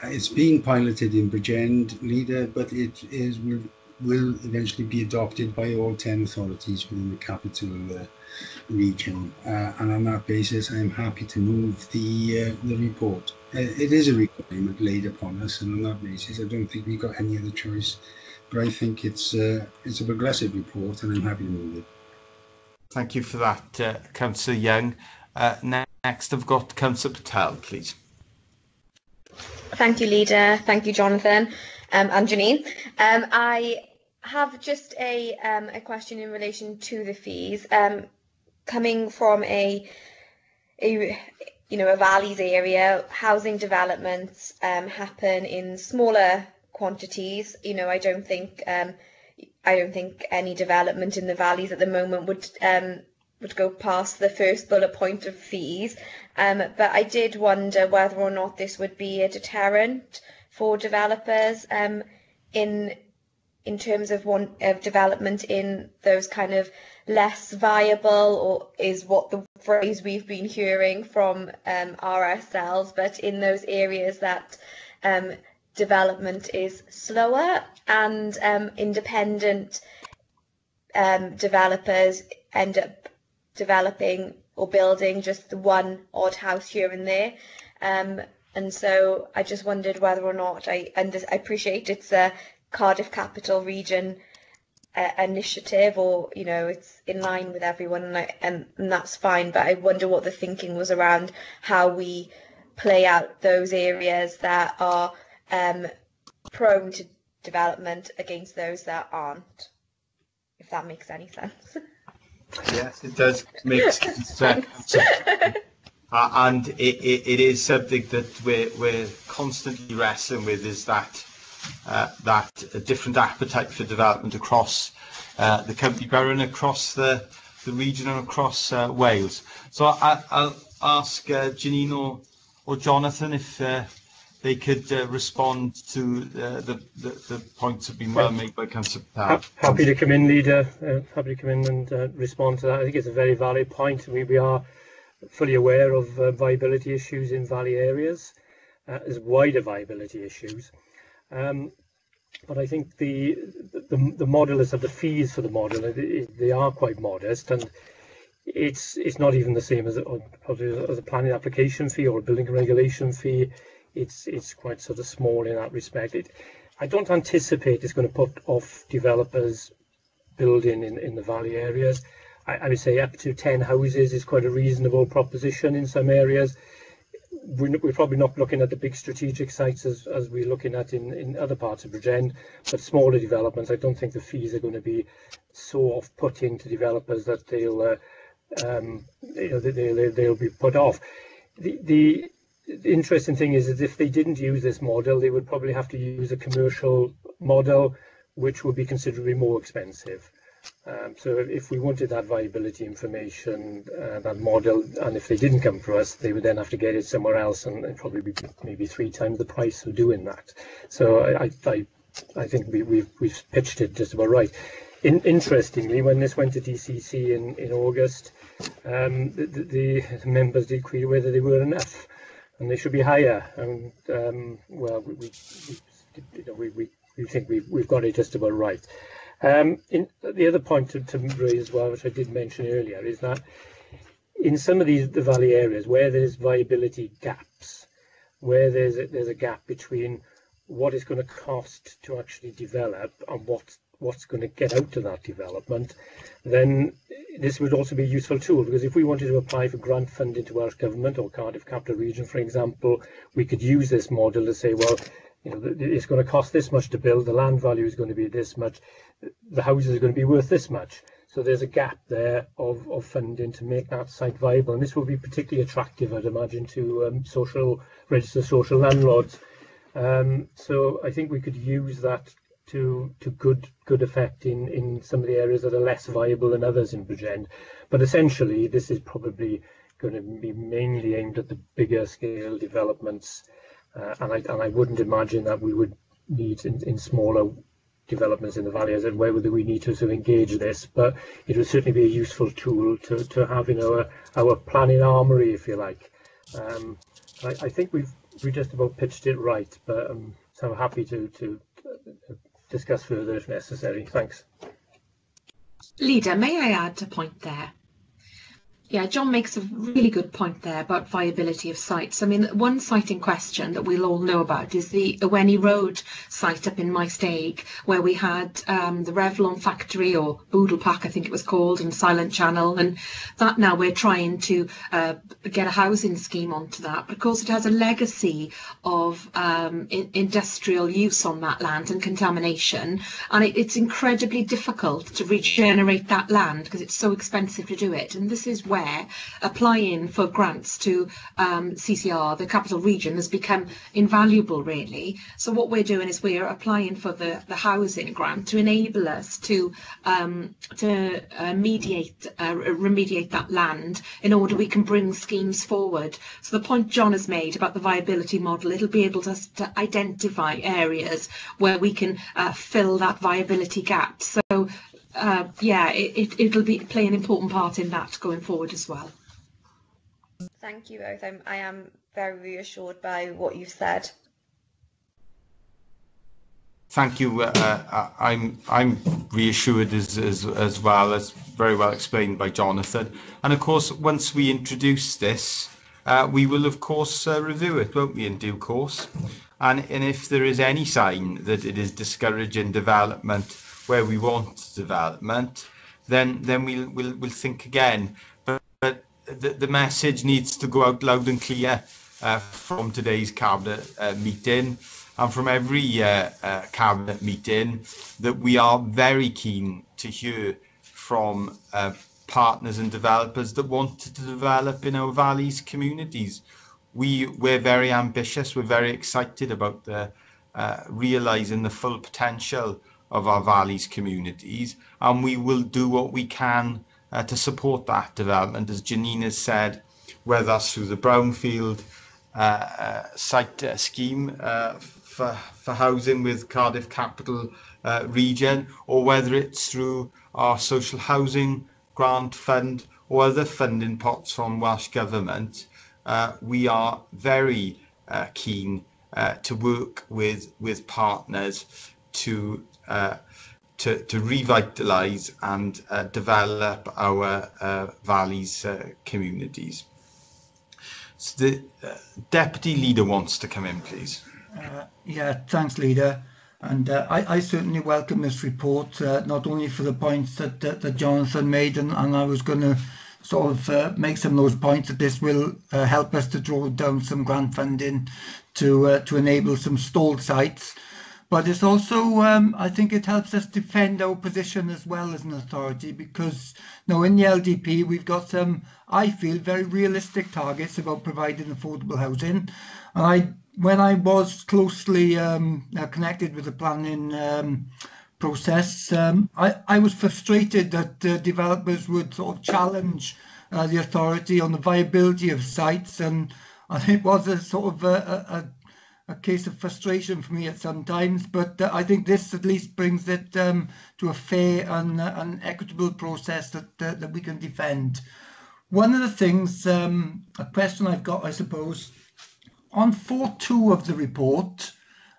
It's being piloted in Bridgend, Leader, but it will eventually be adopted by all 10 authorities within the capital region, and on that basis I'm happy to move the report. It is a requirement laid upon us, and on that basis I don't think we've got any other choice, but I think it's a progressive report, and I'm happy to move it. Thank you for that, Councillor Young. Next I've got Councillor Patel, please. Thank you, Leader. Thank you, Jonathan, and Janine. I have just a question in relation to the fees. Coming from a valleys area, housing developments happen in smaller quantities. I don't think any development in the valleys at the moment would go past the first bullet point of fees. But I did wonder whether or not this would be a deterrent for developers in terms of development in those kind of less viable, or is what the phrase we've been hearing from RSLs, but in those areas that development is slower, and independent developers end up developing or building, just the one odd house here and there. And so I just wondered whether or not I appreciate it's a Cardiff Capital Region initiative, or it's in line with everyone, and that's fine, but I wonder what the thinking was around how we play out those areas that are prone to development against those that aren't, if that makes any sense. Yes, it does make sense. And it is something that we're constantly wrestling with, is that a different appetite for development across the county borough and across the region and across Wales. So I'll ask Janine or Jonathan if they could respond to the points that have been well made by Councillor Parr. Happy to come in, Leader. Happy to come in and respond to that. I think it's a very valid point. We are fully aware of viability issues in valley areas, as wider viability issues. But I think the model is that the fees for the model, they are quite modest, and it's not even the same as a planning application fee or a building regulation fee. It's quite sort of small in that respect. I don't anticipate it's going to put off developers building in the valley areas. I would say up to 10 houses is quite a reasonable proposition in some areas. We're probably not looking at the big strategic sites as we're looking at in other parts of Bridgend, but smaller developments, I don't think the fees are going to be so off-putting to developers that they'll be put off. The interesting thing is that if they didn't use this model, they would probably have to use a commercial model, which would be considerably more expensive. So if we wanted that viability information, that model, and if they didn't come for us, they would then have to get it somewhere else, and probably be maybe 3 times the price of doing that. So I think we've pitched it just about right. Interestingly, when this went to DCC in August, the members did query whether they were enough, and they should be higher. And well, we think we've got it just about right. The other point to raise as well, which I did mention earlier, is that in some of the valley areas where there's viability gaps, where there's a gap between what it's going to cost to actually develop and what's going to get out of that development, then this would also be a useful tool, because if we wanted to apply for grant funding to Welsh Government or Cardiff Capital Region, for example, we could use this model to say, well, it's going to cost this much to build, the land value is going to be this much, the houses are going to be worth this much. So there's a gap there of funding to make that site viable, and this will be particularly attractive, I'd imagine, to registered social landlords. So I think we could use that to good effect in some of the areas that are less viable than others in Bridgend. But essentially, this is probably going to be mainly aimed at the bigger scale developments. And I wouldn't imagine that we would need in smaller developments in the valley, as in where would we need to engage this, but it would certainly be a useful tool to have in our planning armoury, if you like. I think we just about pitched it right, but so I'm happy to discuss further if necessary. Thanks. Leader, may I add a point there? Yeah, John makes a really good point there about viability of sites. I mean, one site in question that we'll all know about is the Awenny Road site up in Maesteg, where we had the Revlon factory, or Boodlepack, I think it was called, and Silent Channel, and that now we're trying to get a housing scheme onto that. But of course, it has a legacy of industrial use on that land and contamination, and it's incredibly difficult to regenerate that land because it's so expensive to do it. And this is where applying for grants to CCR, the capital region, has become invaluable, really. So what we're doing is we're applying for the housing grant to enable us to remediate that land in order we can bring schemes forward. So the point John has made about the viability model, it'll be able to identify areas where we can fill that viability gap. So yeah, it'll play an important part in that going forward as well. Thank you both. I am very reassured by what you've said. Thank you. I'm reassured as well, as very well explained by Jonathan. And of course, once we introduce this, we will of course review it, won't we, in due course? And if there is any sign that it is discouraging development where we want development, then we'll think again. But the message needs to go out loud and clear from today's cabinet meeting. And from every cabinet meeting, that we are very keen to hear from partners and developers that want to develop in our valleys communities. We're very ambitious. We're very excited about the realising the full potential of our valleys communities, and we will do what we can to support that development, as Janine has said, whether that's through the Brownfield site scheme for housing with Cardiff Capital Region, or whether it's through our social housing grant fund or other funding pots from Welsh Government. We are very keen to work with partners to revitalise and develop our valleys communities. So the Deputy Leader wants to come in, please. Yeah, thanks, Leader. And I certainly welcome this report, not only for the points that Jonathan made, and I was going to sort of make some of those points that this will help us to draw down some grant funding to enable some stalled sites. But it's also, I think it helps us defend our position as well as an authority, because now in the LDP we've got some, I feel, very realistic targets about providing affordable housing. And when I was closely connected with the planning process, I was frustrated that developers would sort of challenge the authority on the viability of sites, and it was a sort of a case of frustration for me at some times, but I think this at least brings it to a fair and equitable process that we can defend. One of the things, a question I've got, I suppose, on 4.2 of the report,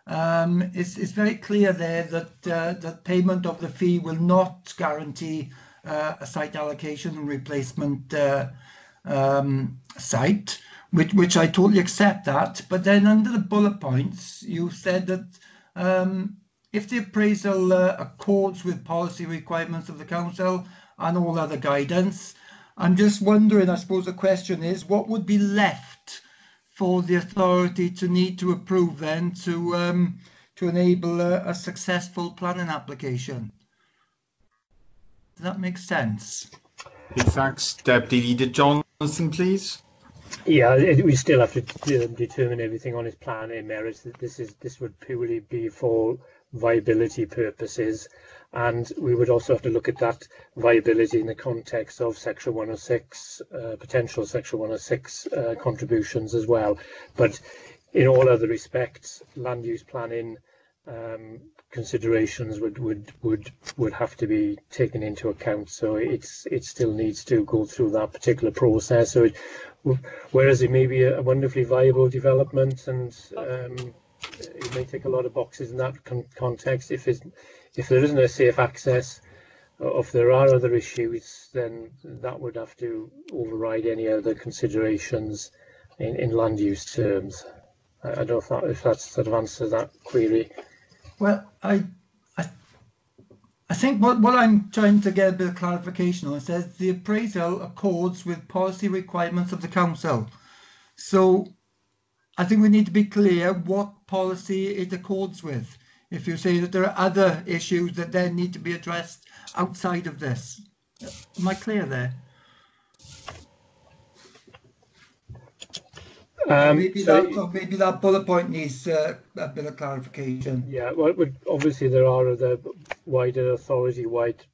it's very clear there that that payment of the fee will not guarantee a site allocation and replacement site, which I totally accept that. But then under the bullet points, you said that if the appraisal accords with policy requirements of the council and all other guidance, I'm just wondering, I suppose the question is, what would be left for the authority to need to approve then to enable a successful planning application? Does that make sense? Thanks, Deputy Leader. Jonathan, please. Yeah, we still have to determine everything on his planning merits. This would purely be for viability purposes, and we would also have to look at that viability in the context of Section 106, potential Section 106 contributions as well. But in all other respects, land use planning considerations would have to be taken into account. So it still needs to go through that particular process. So whereas it may be a wonderfully viable development, and it may tick a lot of boxes in that context, if there isn't a safe access, or if there are other issues, then that would have to override any other considerations in land use terms. I don't know if that sort of answers that query. Well, I think what I'm trying to get a bit of clarification on, it says the appraisal accords with policy requirements of the council. So I think we need to be clear what policy it accords with. If you say that there are other issues that then need to be addressed outside of this. Am I clear there? Maybe that bullet point needs a bit of clarification. Yeah, well, obviously there are other wider authority-wide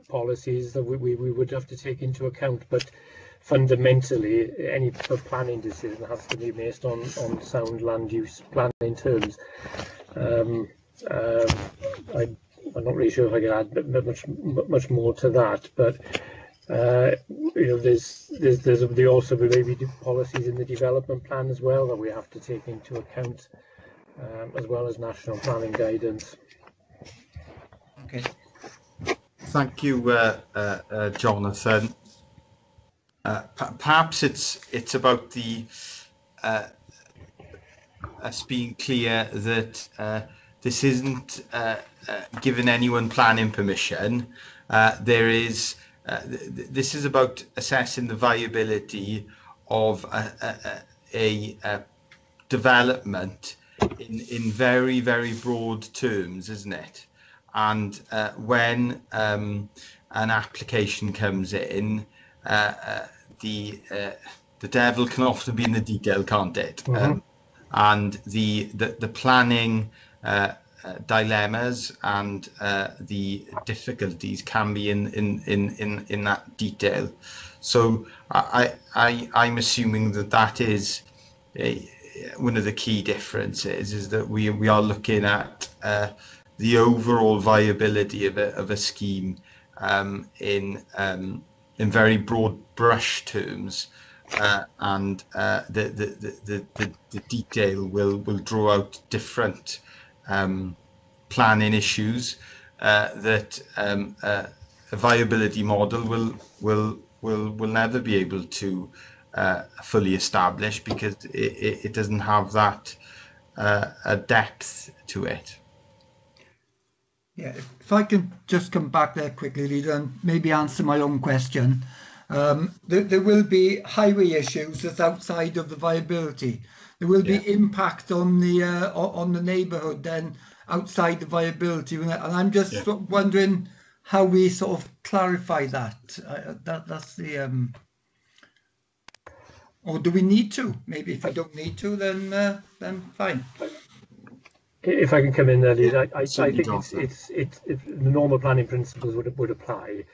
policies that we would have to take into account, but fundamentally any planning decision has to be based on sound land use planning terms. I'm not really sure if I can add much more to that, but there's also maybe policies in the development plan as well that we have to take into account as well as national planning guidance. Okay. Thank you, Jonathan. Perhaps it's about the us being clear that this isn't giving anyone planning permission. This is about assessing the viability of a development in very, very broad terms, isn't it? And when an application comes in, the devil can often be in the detail, can't it? Mm-hmm. And the planning dilemmas and the difficulties can be in that detail. So I'm assuming that is one of the key differences, is that we are looking at the overall viability of a scheme in very broad brush terms, and the detail will draw out different planning issues that a viability model will never be able to fully establish, because it doesn't have that a depth to it. Yeah, if I can just come back there quickly, Leader, and maybe answer my own question. There will be highway issues that's outside of the viability. There will be impact on the neighbourhood then outside the viability, and I'm just sort of wondering how we sort of clarify that. That's the or do we need to? Maybe if we don't need to, then fine. If I can come in there, Leader, I think it's the normal planning principles would apply.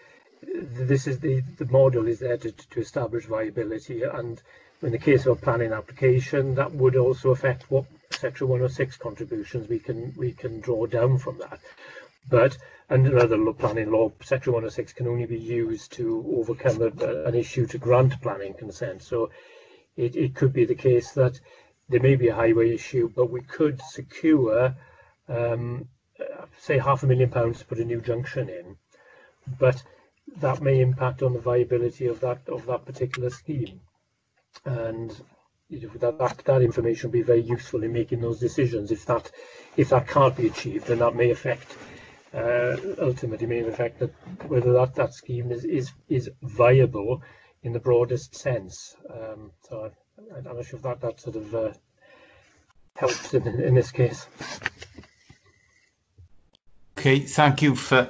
This is the model is there to establish viability, and in the case of a planning application, that would also affect what Section 106 contributions we can draw down from that. But under other planning law, Section 106 can only be used to overcome an issue to grant planning consent. So it could be the case that there may be a highway issue, but we could secure, say, £500,000 to put a new junction in, but that may impact on the viability of that particular scheme, and that information will be very useful in making those decisions. If that can't be achieved, then that may affect ultimately may affect whether that scheme is viable in the broadest sense. So I'm not sure if that sort of helps in this case. Okay, thank you for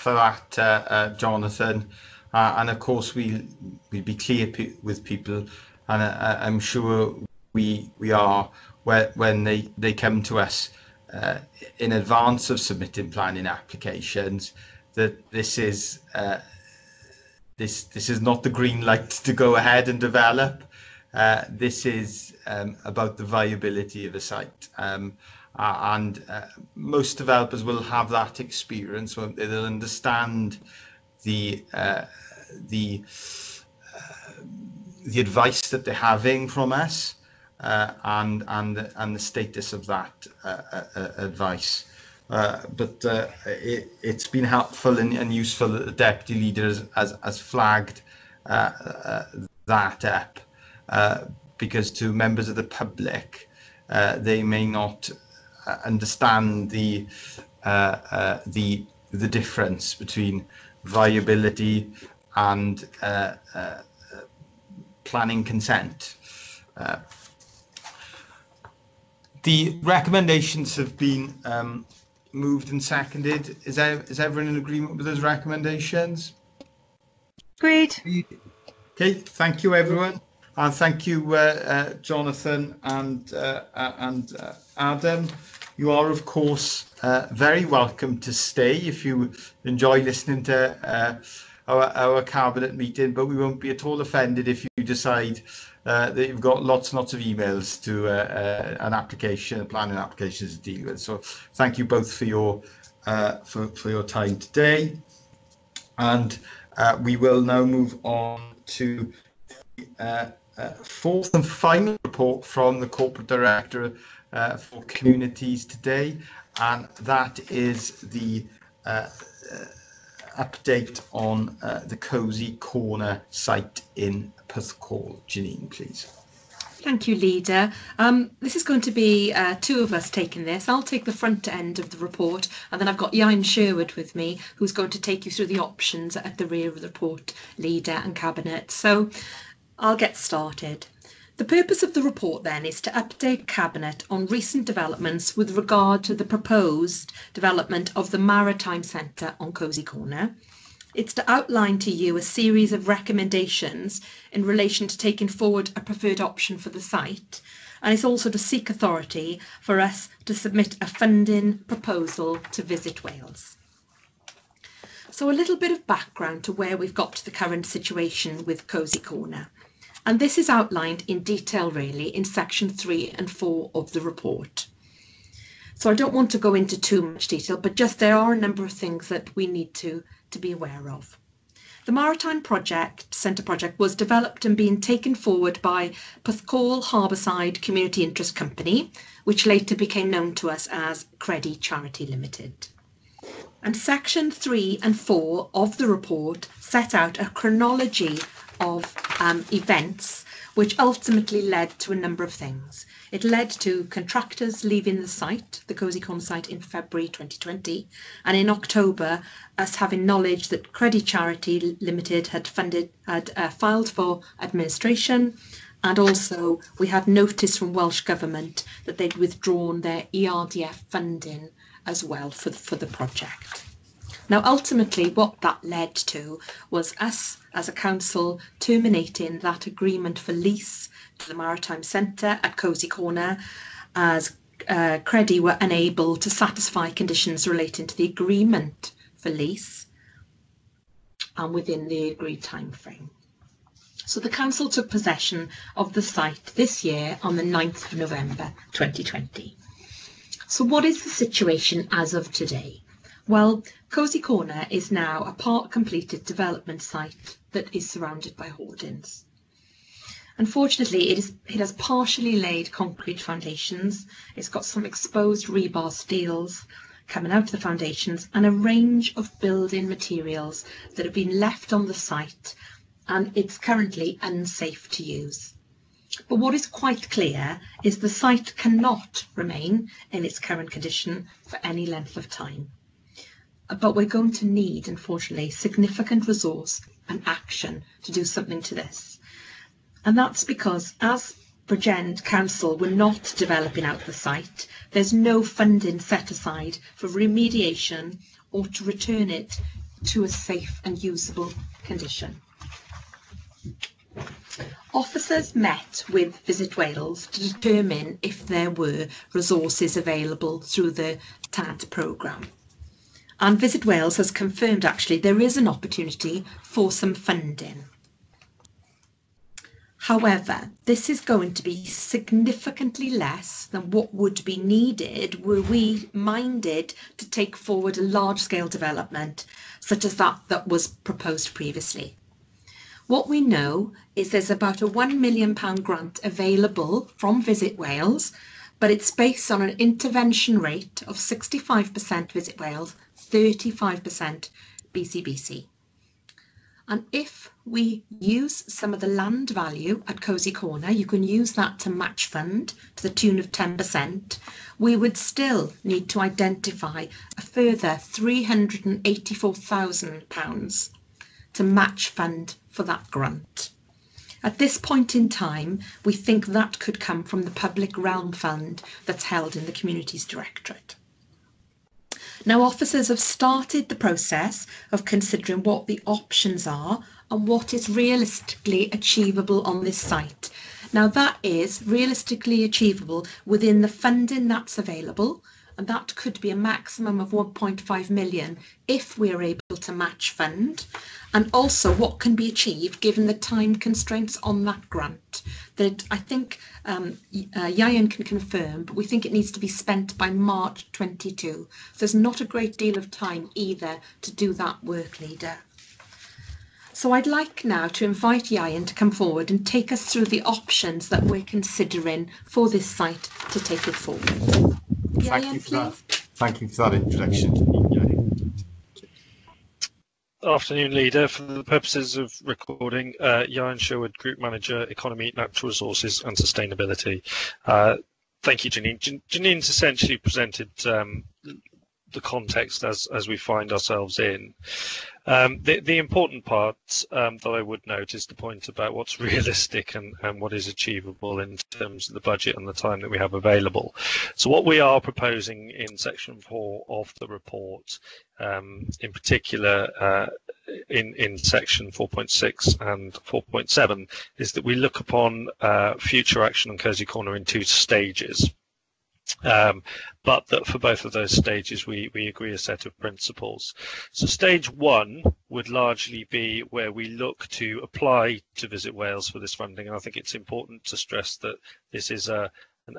that, Jonathan. And of course, we'll be clear with people, and I'm sure we are when they come to us in advance of submitting planning applications, that this is not the green light to go ahead and develop. This is about the viability of a site, and most developers will have that experience. They'll understand the advice that they're having from us, and the status of that advice. But it's been helpful and useful that the deputy leader has flagged that up, because to members of the public, they may not understand the difference between viability and planning consent. The recommendations have been moved and seconded. Is everyone in agreement with those recommendations? Agreed. Okay, thank you everyone, and thank you Jonathan and Adam. You are of course very welcome to stay if you enjoy listening to our cabinet meeting, but we won't be at all offended if you decide that you've got lots and lots of emails to an application, planning applications to deal with. So thank you both for your time today, and we will now move on to the fourth and final report from the Corporate Director for communities today, and that is the update on the Cozy Corner site in Porthcawl. Janine, please. Thank you, Leader. This is going to be two of us taking this. I'll take the front end of the report, and then I've got Ian Sherwood with me, who's going to take you through the options at the rear of the report, Leader and Cabinet. So I'll get started. The purpose of the report then is to update Cabinet on recent developments with regard to the proposed development of the Maritime Centre on Cozy Corner. It's to outline to you a series of recommendations in relation to taking forward a preferred option for the site, and it's also to seek authority for us to submit a funding proposal to Visit Wales. So a little bit of background to where we've got to the current situation with Cozy Corner. And this is outlined in detail really in section 3 and 4 of the report. So I don't want to go into too much detail, but just there are a number of things that we need to be aware of. The Maritime Centre project was developed and being taken forward by Porthcawl Harbourside Community Interest Company, which later became known to us as Credi Charity Limited. And section 3 and 4 of the report set out a chronology of events which ultimately led to a number of things. It led to contractors leaving the site, the Cozy Corner site, in February 2020, and in October, us having knowledge that Credi Charity Limited had filed for administration, and also we had notice from Welsh Government that they'd withdrawn their ERDF funding as well for the project. Now, ultimately, what that led to was us, as a council, terminating that agreement for lease to the Maritime Centre at Cozy Corner, as Credi were unable to satisfy conditions relating to the agreement for lease and within the agreed time frame. So the council took possession of the site this year on the 9th of November 2020. So what is the situation as of today? Well, Cozy Corner is now a part-completed development site that is surrounded by hoardings. Unfortunately, it has partially laid concrete foundations. It's got some exposed rebar steels coming out of the foundations and a range of building materials that have been left on the site, and it's currently unsafe to use. But what is quite clear is the site cannot remain in its current condition for any length of time. But we're going to need, unfortunately, significant resource and action to do something to this. And that's because, as Bridgend Council were not developing out the site, there's no funding set aside for remediation or to return it to a safe and usable condition. Officers met with Visit Wales to determine if there were resources available through the TAD programme. And Visit Wales has confirmed actually there is an opportunity for some funding. However, this is going to be significantly less than what would be needed were we minded to take forward a large-scale development such as that was proposed previously. What we know is there's about a £1 million grant available from Visit Wales, but it's based on an intervention rate of 65% Visit Wales, 35% BCBC. And if we use some of the land value at Cozy Corner, you can use that to match fund to the tune of 10%, we would still need to identify a further £384,000 to match fund for that grant. At this point in time, we think that could come from the Public Realm Fund that's held in the Communities Directorate. Now, officers have started the process of considering what the options are and what is realistically achievable on this site. Now, that is realistically achievable within the funding that's available, and that could be a maximum of 1.5 million if we're able to match fund, and also what can be achieved given the time constraints on that grant. That I think Ian can confirm, but we think it needs to be spent by March 22. So there's not a great deal of time either to do that work, Leader. So I'd like now to invite Iain to come forward and take us through the options that we're considering for this site to take it forward. Iain, please. Thank you for that introduction. Afternoon, Leader. For the purposes of recording, Iain Sherwood, Group Manager, Economy, Natural Resources and Sustainability. Thank you, Janine. Janine's essentially presented the context as we find ourselves in. The important part that I would note is the point about what's realistic and what is achievable in terms of the budget and the time that we have available. So what we are proposing in section 4 of the report, in particular in section 4.6 and 4.7, is that we look upon future action on Cozy Corner in 2 stages. But that for both of those stages we agree a set of principles. So stage 1 would largely be where we look to apply to Visit Wales for this funding, and I think it's important to stress that this is an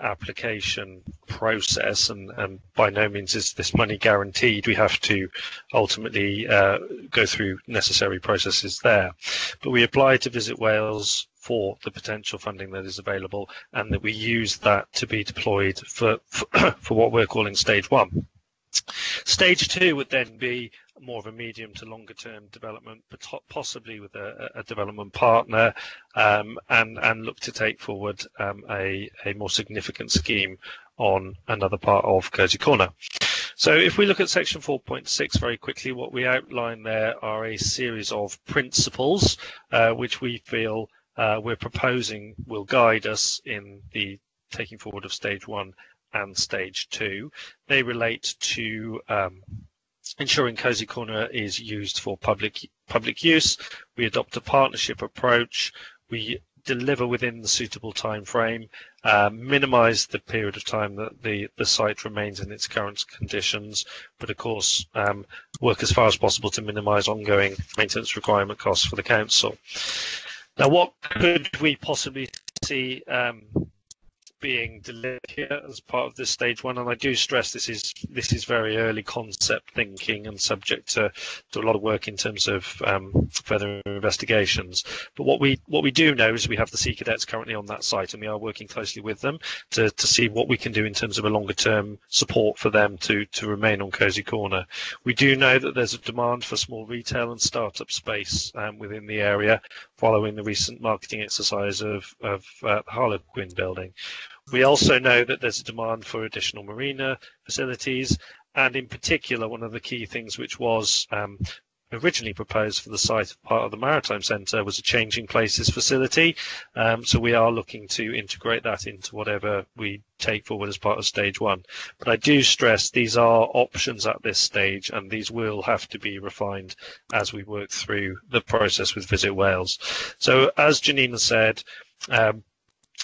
application process, and by no means is this money guaranteed. We have to ultimately go through necessary processes there, but we apply to Visit Wales for the potential funding that is available, and that we use that to be deployed for what we're calling stage 1. Stage 2 would then be more of a medium to longer term development, but possibly with a development partner, and look to take forward a more significant scheme on another part of Cozy Corner. So if we look at section 4.6 very quickly, what we outline there are a series of principles which we feel we're proposing will guide us in the taking forward of stage 1 and stage 2. They relate to ensuring Cozy Corner is used for public use. We adopt a partnership approach. We deliver within the suitable time frame, minimise the period of time that the site remains in its current conditions, but of course work as far as possible to minimise ongoing maintenance requirement costs for the council. Now, what could we possibly see being delivered here as part of this stage 1? And I do stress this is very early concept thinking and subject to a lot of work in terms of further investigations. But what we do know is we have the Sea Cadets currently on that site, and we are working closely with them to see what we can do in terms of a longer term support for them to remain on Cozy Corner. We do know that there's a demand for small retail and startup space within the area following the recent marketing exercise of the Harlequin building. We also know that there's a demand for additional marina facilities, and in particular, one of the key things which was originally proposed for the site of part of the Maritime Centre was a changing places facility. So we are looking to integrate that into whatever we take forward as part of stage 1. But I do stress these are options at this stage, and these will have to be refined as we work through the process with Visit Wales. So as Janina said,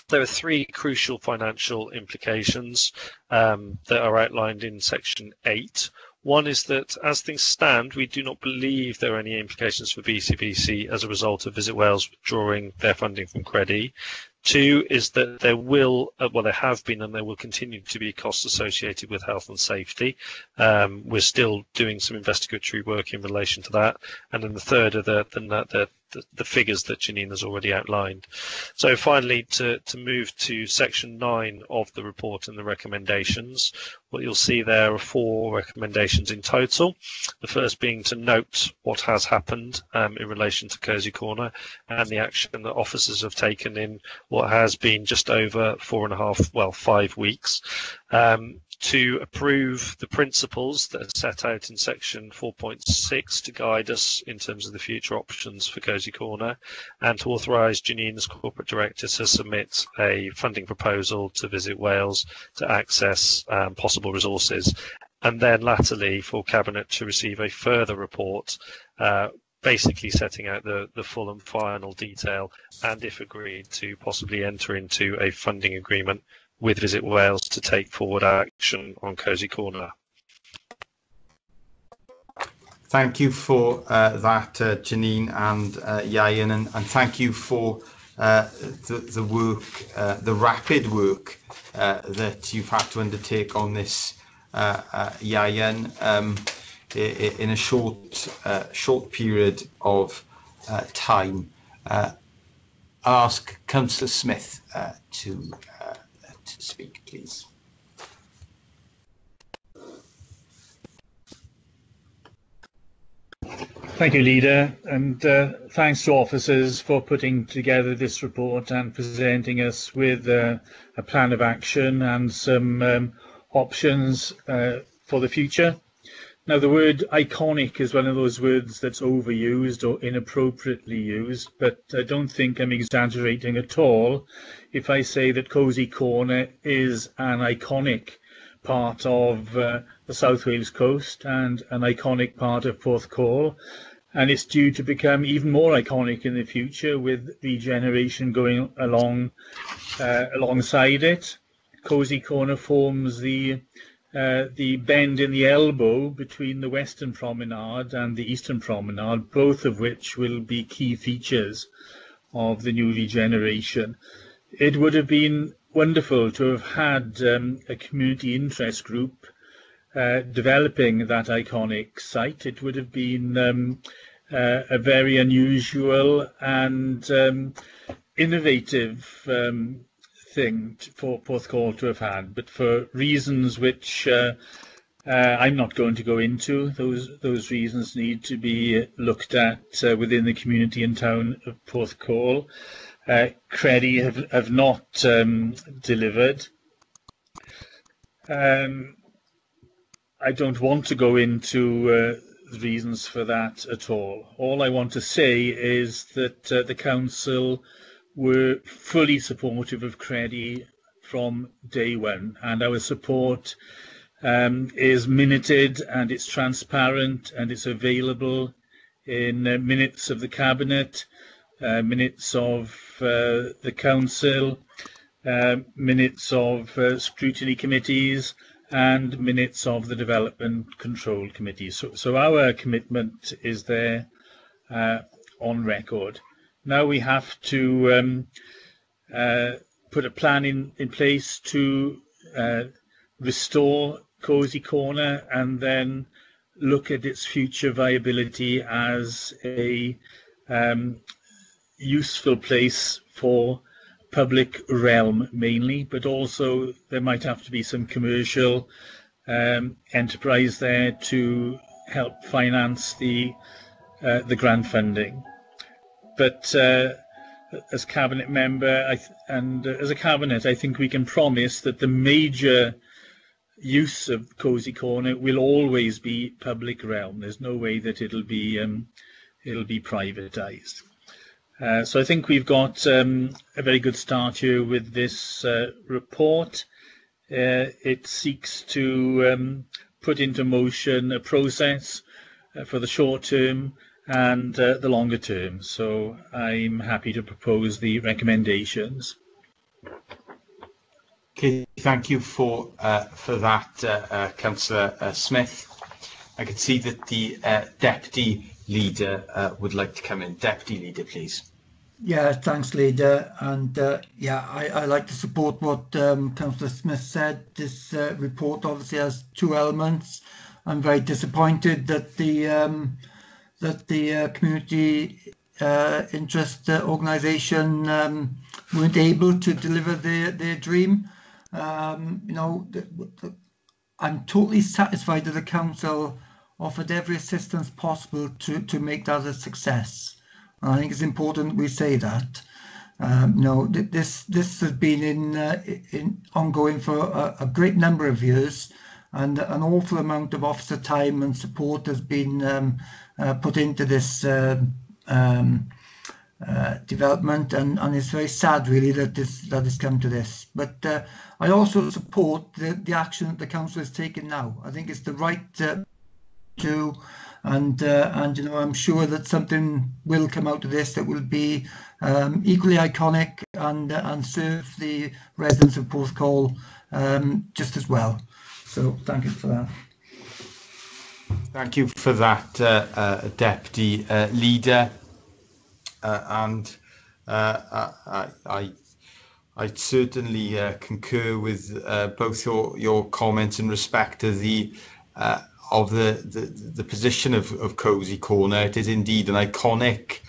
there are 3 crucial financial implications that are outlined in section 8. One is that as things stand, we do not believe there are any implications for BCBC as a result of Visit Wales withdrawing their funding from Credi. 2 is that there have been and there will continue to be costs associated with health and safety. We're still doing some investigatory work in relation to that. And then the third are the figures that Janine has already outlined. So finally, to move to section 9 of the report and the recommendations, what you'll see there are 4 recommendations in total. The first being to note what has happened in relation to Cozy Corner and the action that officers have taken in what has been just over 5 weeks. To approve the principles that are set out in section 4.6 to guide us in terms of the future options for Cozy Corner, and to authorise Janine as Corporate Director to submit a funding proposal to Visit Wales to access possible resources, and then latterly for Cabinet to receive a further report basically setting out the full and final detail, and if agreed to possibly enter into a funding agreement with Visit Wales to take forward action on Cozy Corner. Thank you for that, Janine and Iain, and thank you for the work, the rapid work that you've had to undertake on this, Iain, in a short period of time. I'll ask Councillor Smith to speak, please. Thank you, Leader, and thanks to officers for putting together this report and presenting us with a plan of action and some options for the future. Now, the word iconic is one of those words that's overused or inappropriately used, but I don't think I'm exaggerating at all if I say that Cozy Corner is an iconic part of the South Wales coast and an iconic part of Porthcawl, and it's due to become even more iconic in the future with regeneration going along alongside it. Cozy Corner forms the bend in the elbow between the Western Promenade and the Eastern Promenade, both of which will be key features of the new regeneration. It would have been wonderful to have had a community interest group developing that iconic site. It would have been a very unusual and innovative thing for Porthcawl to have had, but for reasons which I'm not going to go into, those reasons need to be looked at within the community and town of Porthcawl. Credi have not delivered. I don't want to go into the reasons for that at all. All I want to say is that the council were fully supportive of Credi from day one, and our support is minuted and it's transparent and it's available in minutes of the Cabinet, minutes of the Council, minutes of scrutiny committees, and minutes of the Development Control Committee. So our commitment is there on record. Now we have to put a plan in place to restore Cozy Corner and then look at its future viability as a useful place for public realm mainly, but also there might have to be some commercial enterprise there to help finance the grant funding. But as Cabinet member and as a Cabinet, I think we can promise that the major use of Cozy Corner will always be public realm. There's no way that it'll be privatised. So I think we've got a very good start here with this report. It seeks to put into motion a process for the short term and the longer term. So I'm happy to propose the recommendations. Okay, thank you for that, Councillor Smith. I can see that the Deputy Leader would like to come in. Deputy Leader, please. Yeah, thanks, Leader. And yeah, I like to support what Councillor Smith said. This report obviously has two elements. I'm very disappointed that the community interest organisation weren't able to deliver their dream. You know, I'm totally satisfied that the council offered every assistance possible to make that a success. And I think it's important we say that. You know, this has been in ongoing for a great number of years, and an awful amount of officer time and support has been put into this development, and it's very sad really that has come to this. But I also support the action that the council has taken now. I think it's the right to, and you know, I'm sure that something will come out of this that will be equally iconic and serve the residents of Porthcawl just as well. So thank you for that. Thank you for that, Deputy Leader. And I certainly concur with both your comments in respect to the position of Cozy Corner. It is indeed an iconic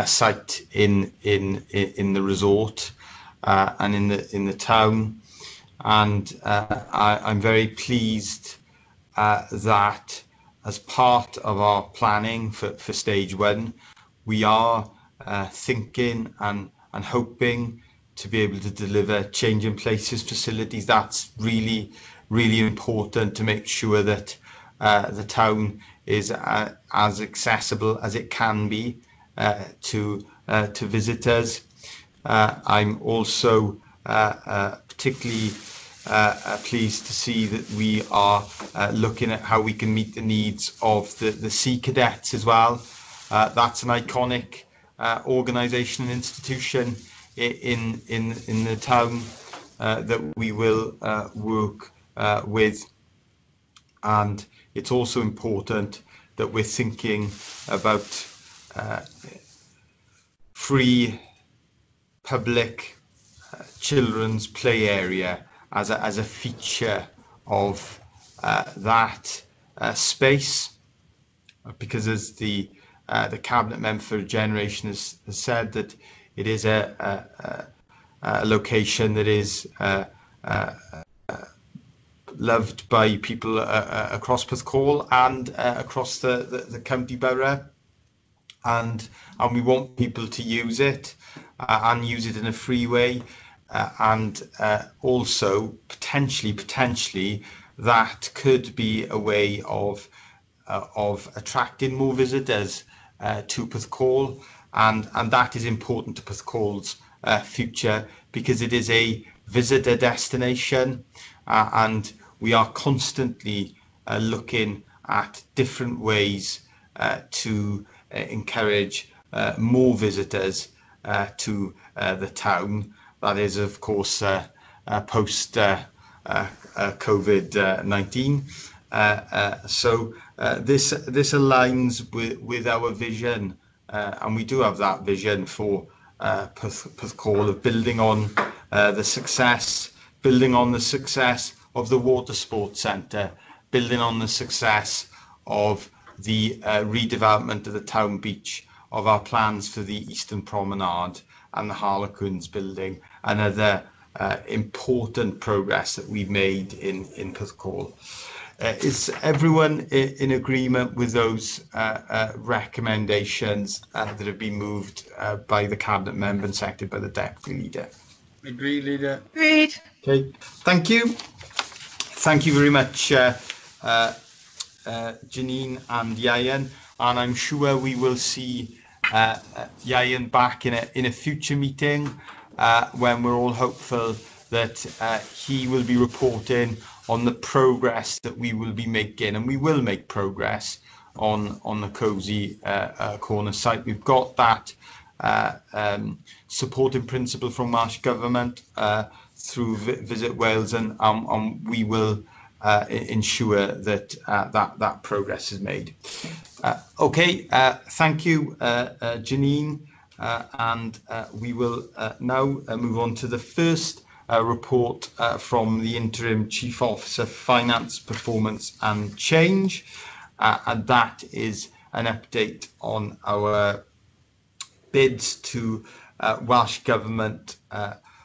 site in the resort and in the town, and I'm very pleased that as part of our planning for stage 1, we are thinking and hoping to be able to deliver change in places facilities. That's really important to make sure that the town is as accessible as it can be to visitors. I'm also particularly pleased to see that we are looking at how we can meet the needs of the Sea Cadets as well. That's an iconic organisation and institution in the town that we will work with, and it's also important that we're thinking about free public children's play area as a feature of that space, because as the Cabinet Member for Regeneration has said, that it is a location that is loved by people across Porthcawl and across the county borough, and we want people to use it and use it in a free way, and also potentially that could be a way of attracting more visitors to Porthcawl, and that is important to Porthcawl's future, because it is a visitor destination, and we are constantly looking at different ways to encourage more visitors to the town. That is, of course, post COVID-19. So this aligns with our vision, and we do have that vision for Porthcawl of building on the success of the Water Sports Centre, building on the success of the redevelopment of the town beach, of our plans for the Eastern Promenade and the Harlequins building, and other important progress that we've made in Porthcawl. Is everyone in agreement with those recommendations that have been moved by the Cabinet Member and seconded by the Deputy Leader? Agreed, Leader. Agreed. Okay, thank you. Thank you very much, Janine and Ieuan, and I'm sure we will see Ieuan back in a future meeting when we're all hopeful that he will be reporting on the progress that we will be making, and we will make progress on the Cozy Corner site. We've got that supporting principle from Welsh Government through Visit Wales, and we will ensure that that progress is made. Okay, thank you, Janine, and we will now move on to the first report from the Interim Chief Officer, Finance, Performance and Change, and that is an update on our bids to Welsh Government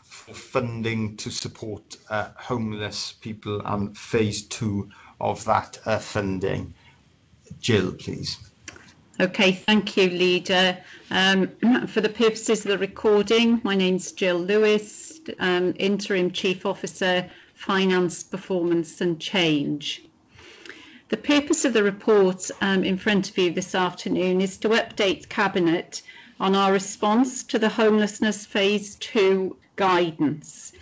for funding to support homeless people, and phase 2 of that funding. Jill, please. Okay, thank you, Leader. For the purposes of the recording, my name's Jill Lewis, Interim Chief Officer, Finance, Performance and Change. The purpose of the report in front of you this afternoon is to update Cabinet on our response to the Homelessness Phase 2 guidance.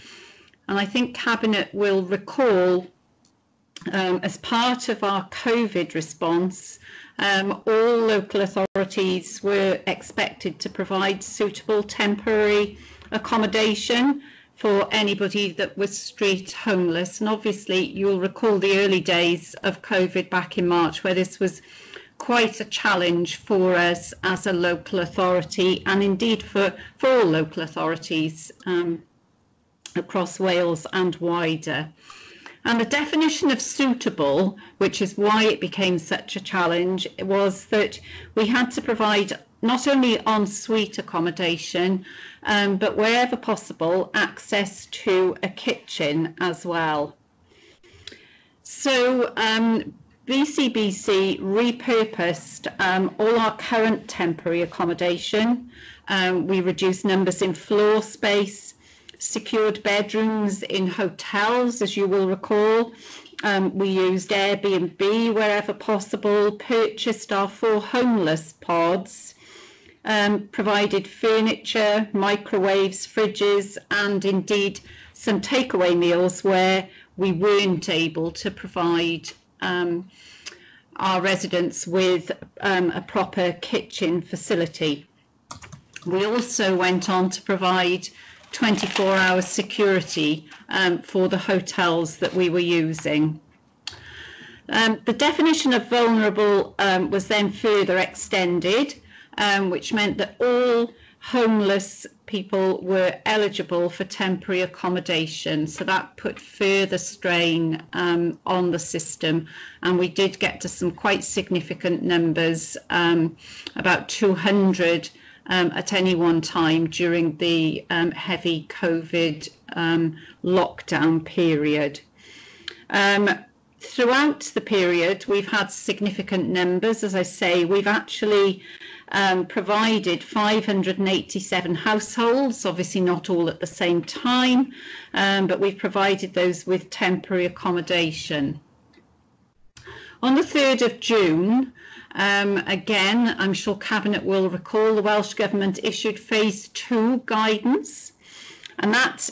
And I think Cabinet will recall, as part of our COVID response, all local authorities were expected to provide suitable temporary accommodation for anybody that was street homeless. And obviously you'll recall the early days of COVID back in March, where this was quite a challenge for us as a local authority, and indeed for all local authorities across Wales and wider. And the definition of suitable, which is why it became such a challenge, was that we had to provide not only en-suite accommodation, but wherever possible, access to a kitchen as well. So VCBC repurposed all our current temporary accommodation. We reduced numbers in floor space, secured bedrooms in hotels, as you will recall. We used Airbnb wherever possible, purchased our 4 homeless pods, provided furniture, microwaves, fridges, and indeed some takeaway meals where we weren't able to provide our residents with a proper kitchen facility. We also went on to provide 24-hour security for the hotels that we were using. The definition of vulnerable was then further extended, which meant that all homeless people were eligible for temporary accommodation. So that put further strain on the system, and we did get to some quite significant numbers, about 200 at any one time during the heavy COVID lockdown period. Throughout the period, we've had significant numbers. As I say, we've actually provided 587 households, obviously not all at the same time, but we've provided those with temporary accommodation. On the 3rd of June, again, I'm sure Cabinet will recall, the Welsh Government issued Phase 2 guidance, and that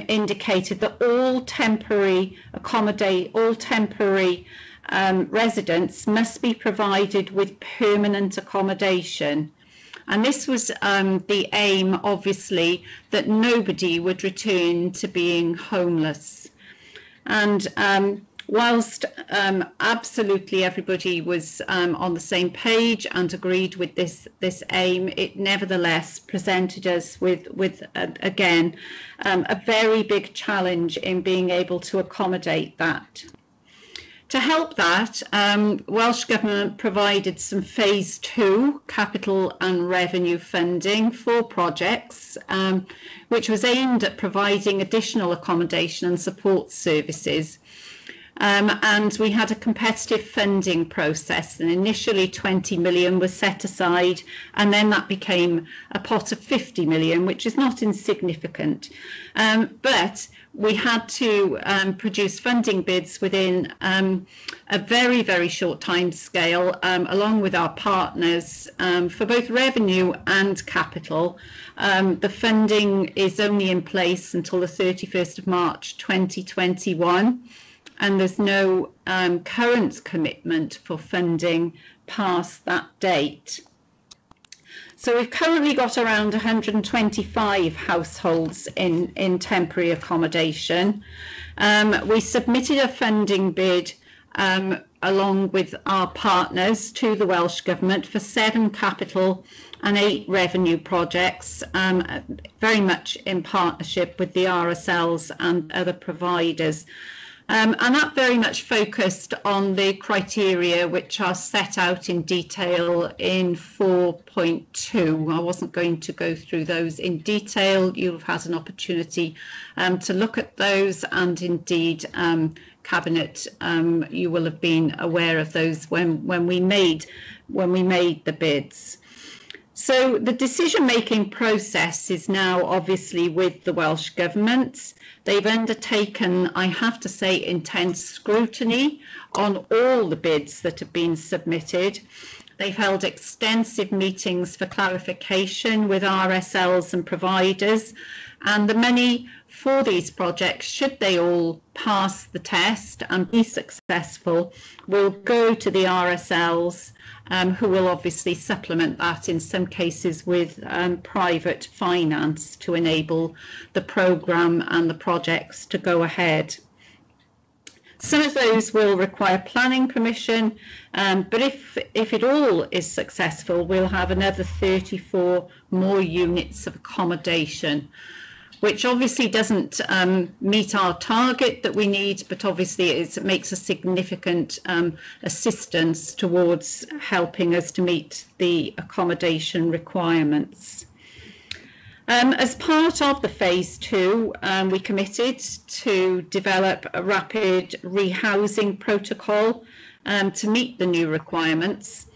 indicated that all temporary residents must be provided with permanent accommodation. And this was the aim, obviously, that nobody would return to being homeless. And whilst absolutely everybody was on the same page and agreed with this aim, it nevertheless presented us with again, a very big challenge in being able to accommodate that. To help that, Welsh Government provided some Phase 2 capital and revenue funding for projects, which was aimed at providing additional accommodation and support services. And we had a competitive funding process, and initially 20 million was set aside, and then that became a pot of 50 million, which is not insignificant. But we had to produce funding bids within a very, very short time scale, along with our partners, for both revenue and capital. The funding is only in place until the 31st of March 2021. And there's no current commitment for funding past that date. So we've currently got around 125 households in temporary accommodation. We submitted a funding bid along with our partners to the Welsh Government for 7 capital and 8 revenue projects, very much in partnership with the RSLs and other providers. And that very much focused on the criteria which are set out in detail in 4.2. I wasn't going to go through those in detail. You've had an opportunity to look at those, and indeed Cabinet, you will have been aware of those when we made the bids. So the decision-making process is now obviously with the Welsh Government. They've undertaken, I have to say, intense scrutiny on all the bids that have been submitted. They've held extensive meetings for clarification with RSLs and providers, and the money for these projects, should they all pass the test and be successful, will go to the RSLs, who will obviously supplement that in some cases with private finance to enable the programme and the projects to go ahead. Some of those will require planning permission, but if it all is successful, we'll have another 34 more units of accommodation. which obviously doesn't meet our target that we need, but obviously it makes a significant assistance towards helping us to meet the accommodation requirements. As part of the phase 2, we committed to develop a rapid rehousing protocol to meet the new requirements.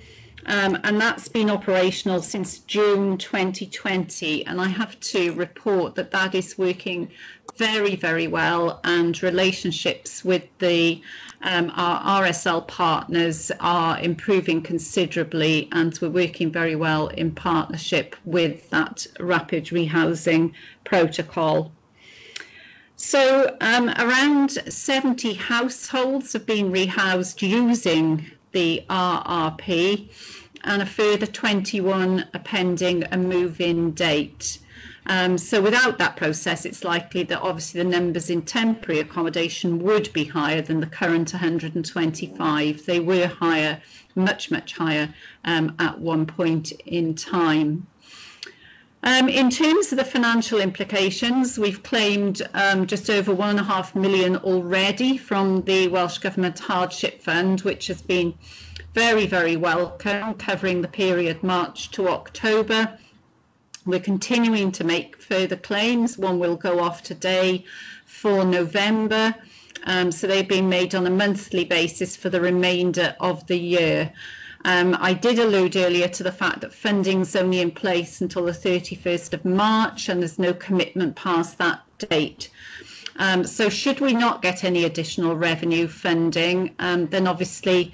And that's been operational since June 2020, and I have to report that that is working very, very well, and relationships with our RSL partners are improving considerably, and we're working very well in partnership with that rapid rehousing protocol. So around 70 households have been rehoused using the RRP, and a further 21 are pending a move-in date. So without that process, it's likely that obviously the numbers in temporary accommodation would be higher than the current 125. They were higher, much, much higher at one point in time. In terms of the financial implications, we've claimed just over £1.5 million already from the Welsh Government Hardship Fund, which has been very, very welcome, covering the period March to October. We're continuing to make further claims. One will go off today for November. So they've been made on a monthly basis for the remainder of the year. I did allude earlier to the fact that funding's only in place until the 31st of March, and there's no commitment past that date. So should we not get any additional revenue funding, then obviously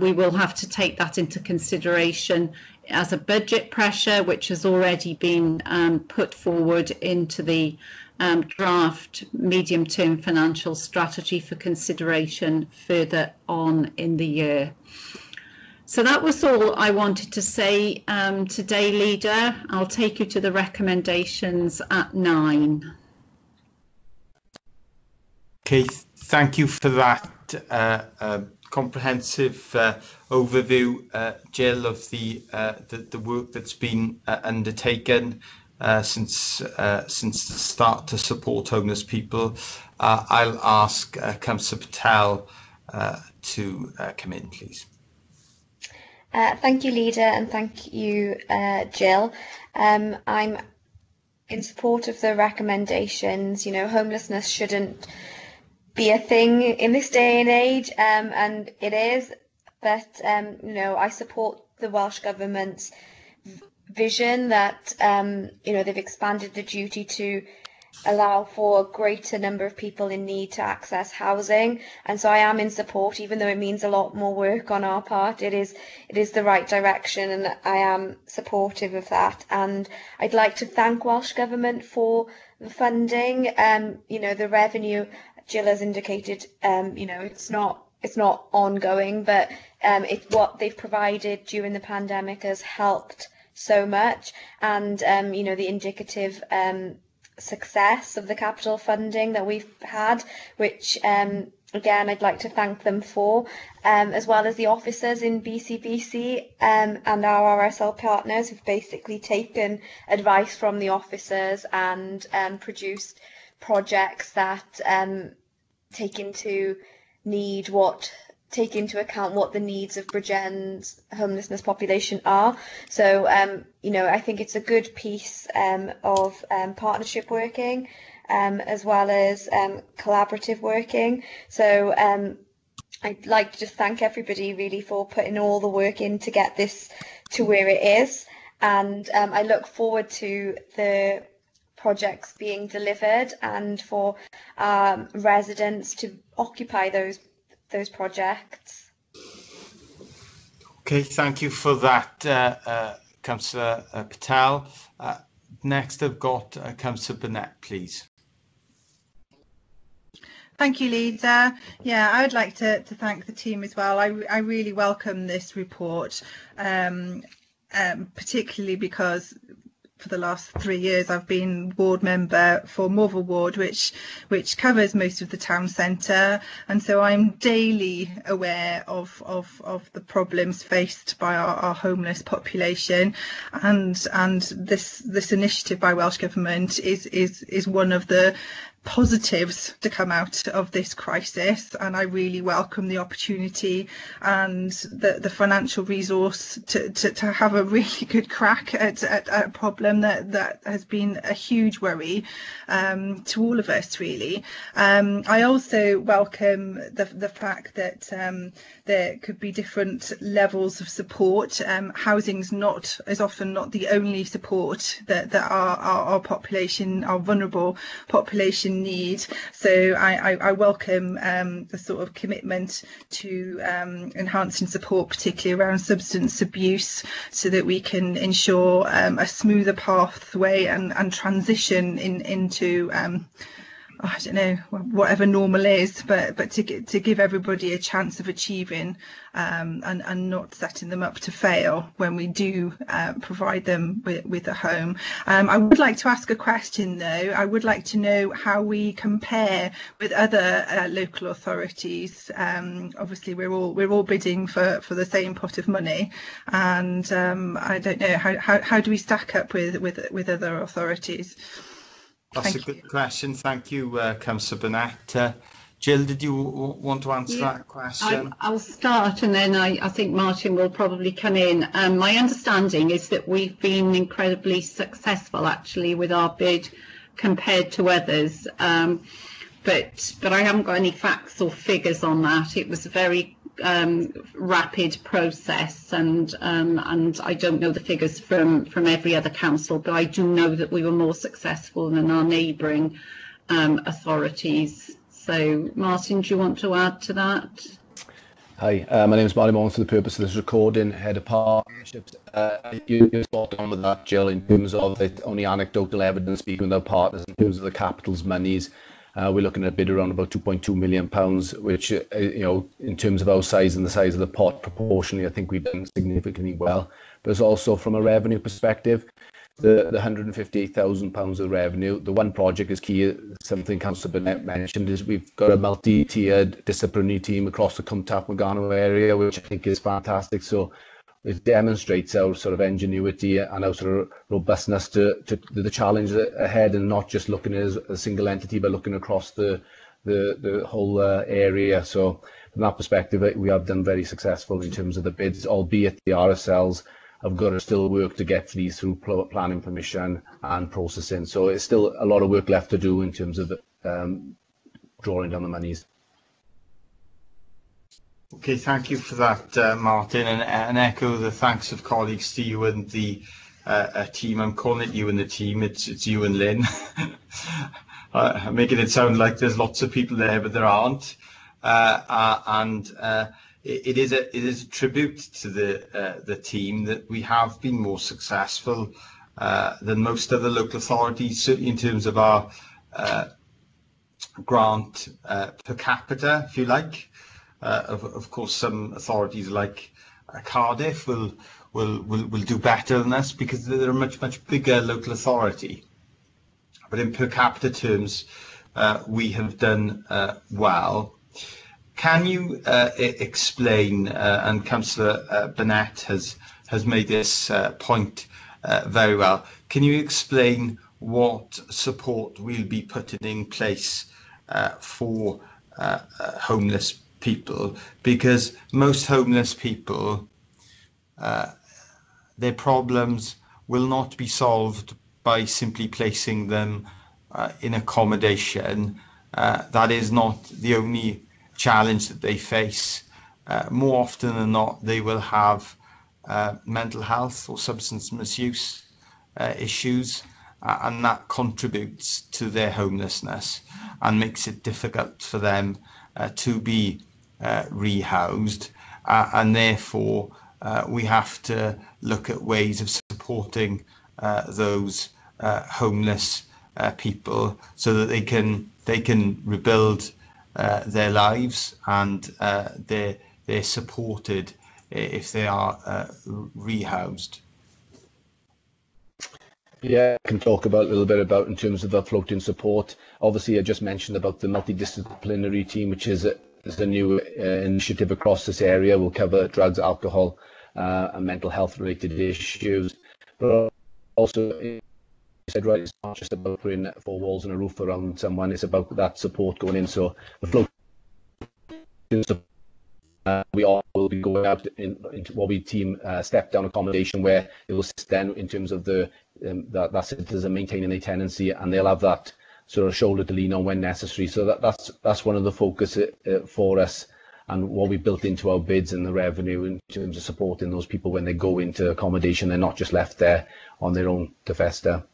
we will have to take that into consideration as a budget pressure, which has already been put forward into the draft medium-term financial strategy for consideration further on in the year. So that was all I wanted to say today, Leader. I'll take you to the recommendations at 9. Okay, thank you for that comprehensive overview, Jill, of the work that's been undertaken since the start to support homeless people. I'll ask Councillor Patel to come in, please. Thank you, Leader, and thank you, Jill. I'm in support of the recommendations. You know, homelessness shouldn't be a thing in this day and age, and it is, but you know, I support the Welsh Government's vision that you know, they've expanded the duty to allow for a greater number of people in need to access housing, and so I am in support, even though it means a lot more work on our part. It is the right direction, and I am supportive of that. And I'd like to thank Welsh Government for the funding. You know, the revenue, Jill has indicated, you know, it's not ongoing, but what they've provided during the pandemic has helped so much, and you know, the indicative success of the capital funding that we've had, which again I'd like to thank them for, as well as the officers in BCBC and our RSL partners who've basically taken advice from the officers and produced projects that take into account what the needs of Bridgend's homelessness population are. So, you know, I think it's a good piece of partnership working, as well as collaborative working. So I'd like to just thank everybody really for putting all the work in to get this to where it is. And I look forward to the projects being delivered and for residents to occupy those projects. Okay, thank you for that, Councillor Patel. Next, I've got Councillor Burnett, please. Thank you, Leader. Yeah, I would like to thank the team as well. I really welcome this report, particularly because for the last 3 years I've been ward member for Morville Ward, which covers most of the town centre, and so I'm daily aware of the problems faced by our homeless population, and this initiative by Welsh Government is one of the positives to come out of this crisis, and I really welcome the opportunity and the financial resource to have a really good crack at a problem that has been a huge worry to all of us, really. I also welcome the fact that there could be different levels of support. Housing's is often not the only support that our population, our vulnerable population, need. So I welcome the sort of commitment to enhancing support, particularly around substance abuse, so that we can ensure a smoother pathway and transition into I don't know, whatever normal is, but to give everybody a chance of achieving and not setting them up to fail when we do provide them with a home. I would like to ask a question though. I would like to know how we compare with other local authorities. Obviously we're all bidding for the same pot of money, and I don't know, how do we stack up with other authorities? That's a good question. Thank you, Councillor Burnett. Jill, did you want to answer that question? I'll start, and then I think Martin will probably come in. My understanding is that we've been incredibly successful, actually, with our bid compared to others. But I haven't got any facts or figures on that. It was a very rapid process, and I don't know the figures from every other council, but I do know that we were more successful than our neighbouring authorities. So Martin, do you want to add to that? Hi, my name is Martin Moore. For the purpose of this recording, Head of Partnerships. You're spot on with that, Jill, in terms of it, only anecdotal evidence speaking with our partners in terms of the capital's monies. We're looking at a bid around about £2.2 million, which, in terms of our size and the size of the pot, proportionally, I think we've done significantly well. But it's also from a revenue perspective, the £158,000 of revenue. The one project is key, something Councillor Burnett mentioned, is we've got a multi-tiered disciplinary team across the Cwm Taf Morgannwg area, which I think is fantastic. So it demonstrates our sort of ingenuity and our sort of robustness to the challenge ahead, and not just looking at a single entity, but looking across the whole area. So from that perspective, we have done very successful in terms of the bids, albeit the RSLs have got to still work to get these through planning permission and processing. So it's still a lot of work left to do in terms of drawing down the monies. Okay, thank you for that, Martin, and echo the thanks of colleagues to you and the team. I'm calling it you and the team. It's you and Lynn. I'm making it sound like there's lots of people there, but there aren't. It is a tribute to the team that we have been more successful than most other local authorities, certainly in terms of our grant per capita, if you like. Of course, some authorities like Cardiff will do better than us because they're a much bigger local authority. But in per capita terms, we have done well. Can you explain? And Councillor Burnett has made this point very well. Can you explain what support we'll be putting in place for homeless people, because most homeless people, their problems will not be solved by simply placing them in accommodation. That is not the only challenge that they face. More often than not, they will have mental health or substance misuse issues, and that contributes to their homelessness and makes it difficult for them to be rehoused, and therefore we have to look at ways of supporting those homeless people so that they can rebuild their lives, and they're supported if they are rehoused. Yeah, I can talk about a little bit about in terms of the floating support. Obviously, I just mentioned about the multidisciplinary team, which is a new initiative across this area. We'll cover drugs, alcohol, and mental health related issues. But also, you said right, it's not just about putting 4 walls and a roof around someone. It's about that support going in. So the floating support. We all will be going out into what we team step down accommodation, where it will sit then in terms of the that citizen maintaining their tenancy, and they'll have that sort of shoulder to lean on when necessary. So that's one of the focus for us, and what we built into our bids and the revenue in terms of supporting those people when they go into accommodation. They're not just left there on their own to fester.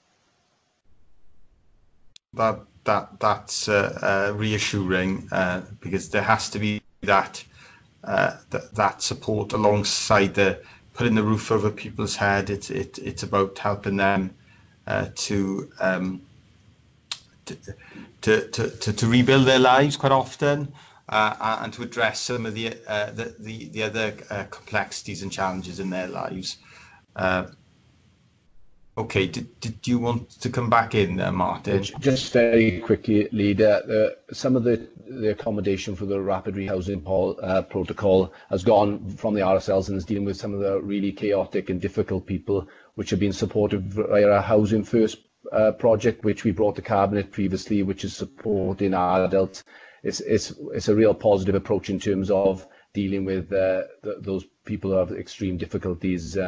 That's reassuring, because there has to be that support alongside the putting the roof over people's head. It's about helping them to rebuild their lives quite often, and to address some of the other complexities and challenges in their lives. Okay, did you want to come back in there, Martin? Just very quickly, Leader, some of the accommodation for the rapid rehousing protocol has gone from the RSLs and is dealing with some of the really chaotic and difficult people, which have been supported via our Housing First project, which we brought to Cabinet previously, which is supporting adults. It's a real positive approach in terms of dealing with those people who have extreme difficulties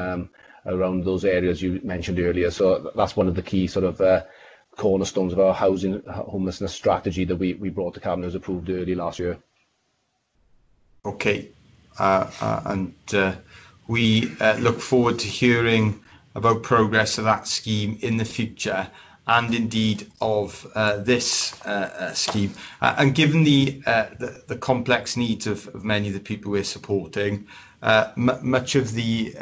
around those areas you mentioned earlier. So that's one of the key sort of cornerstones of our housing homelessness strategy that we brought to Cabinet, was approved early last year. Okay, and we look forward to hearing about progress of that scheme in the future, and indeed of this scheme. And given the complex needs of many of the people we're supporting, much of the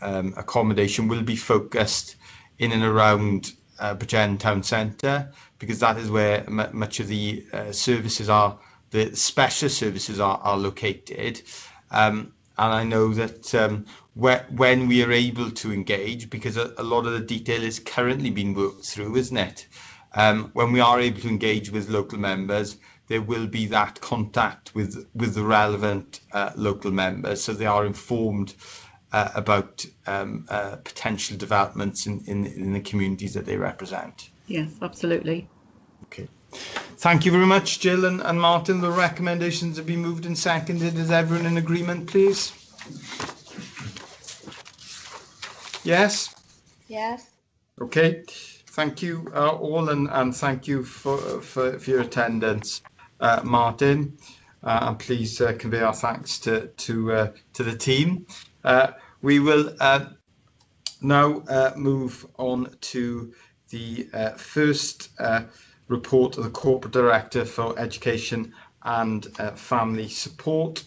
accommodation will be focused in and around Bridgend Town Centre, because that is where much of the services are, the specialist services are located. And I know that when we are able to engage, because a lot of the detail is currently being worked through, isn't it? When we are able to engage with local members, there will be that contact with the relevant local members, so they are informed about potential developments in the communities that they represent. Yes, absolutely. Okay. Thank you very much, Jill and Martin. The recommendations have been moved and seconded. Is everyone in agreement, please? Yes? Yes. Okay. Thank you all, and thank you for your attendance, Martin. And please convey our thanks to the team. We will now move on to the first report of the Corporate Director for Education and Family Support,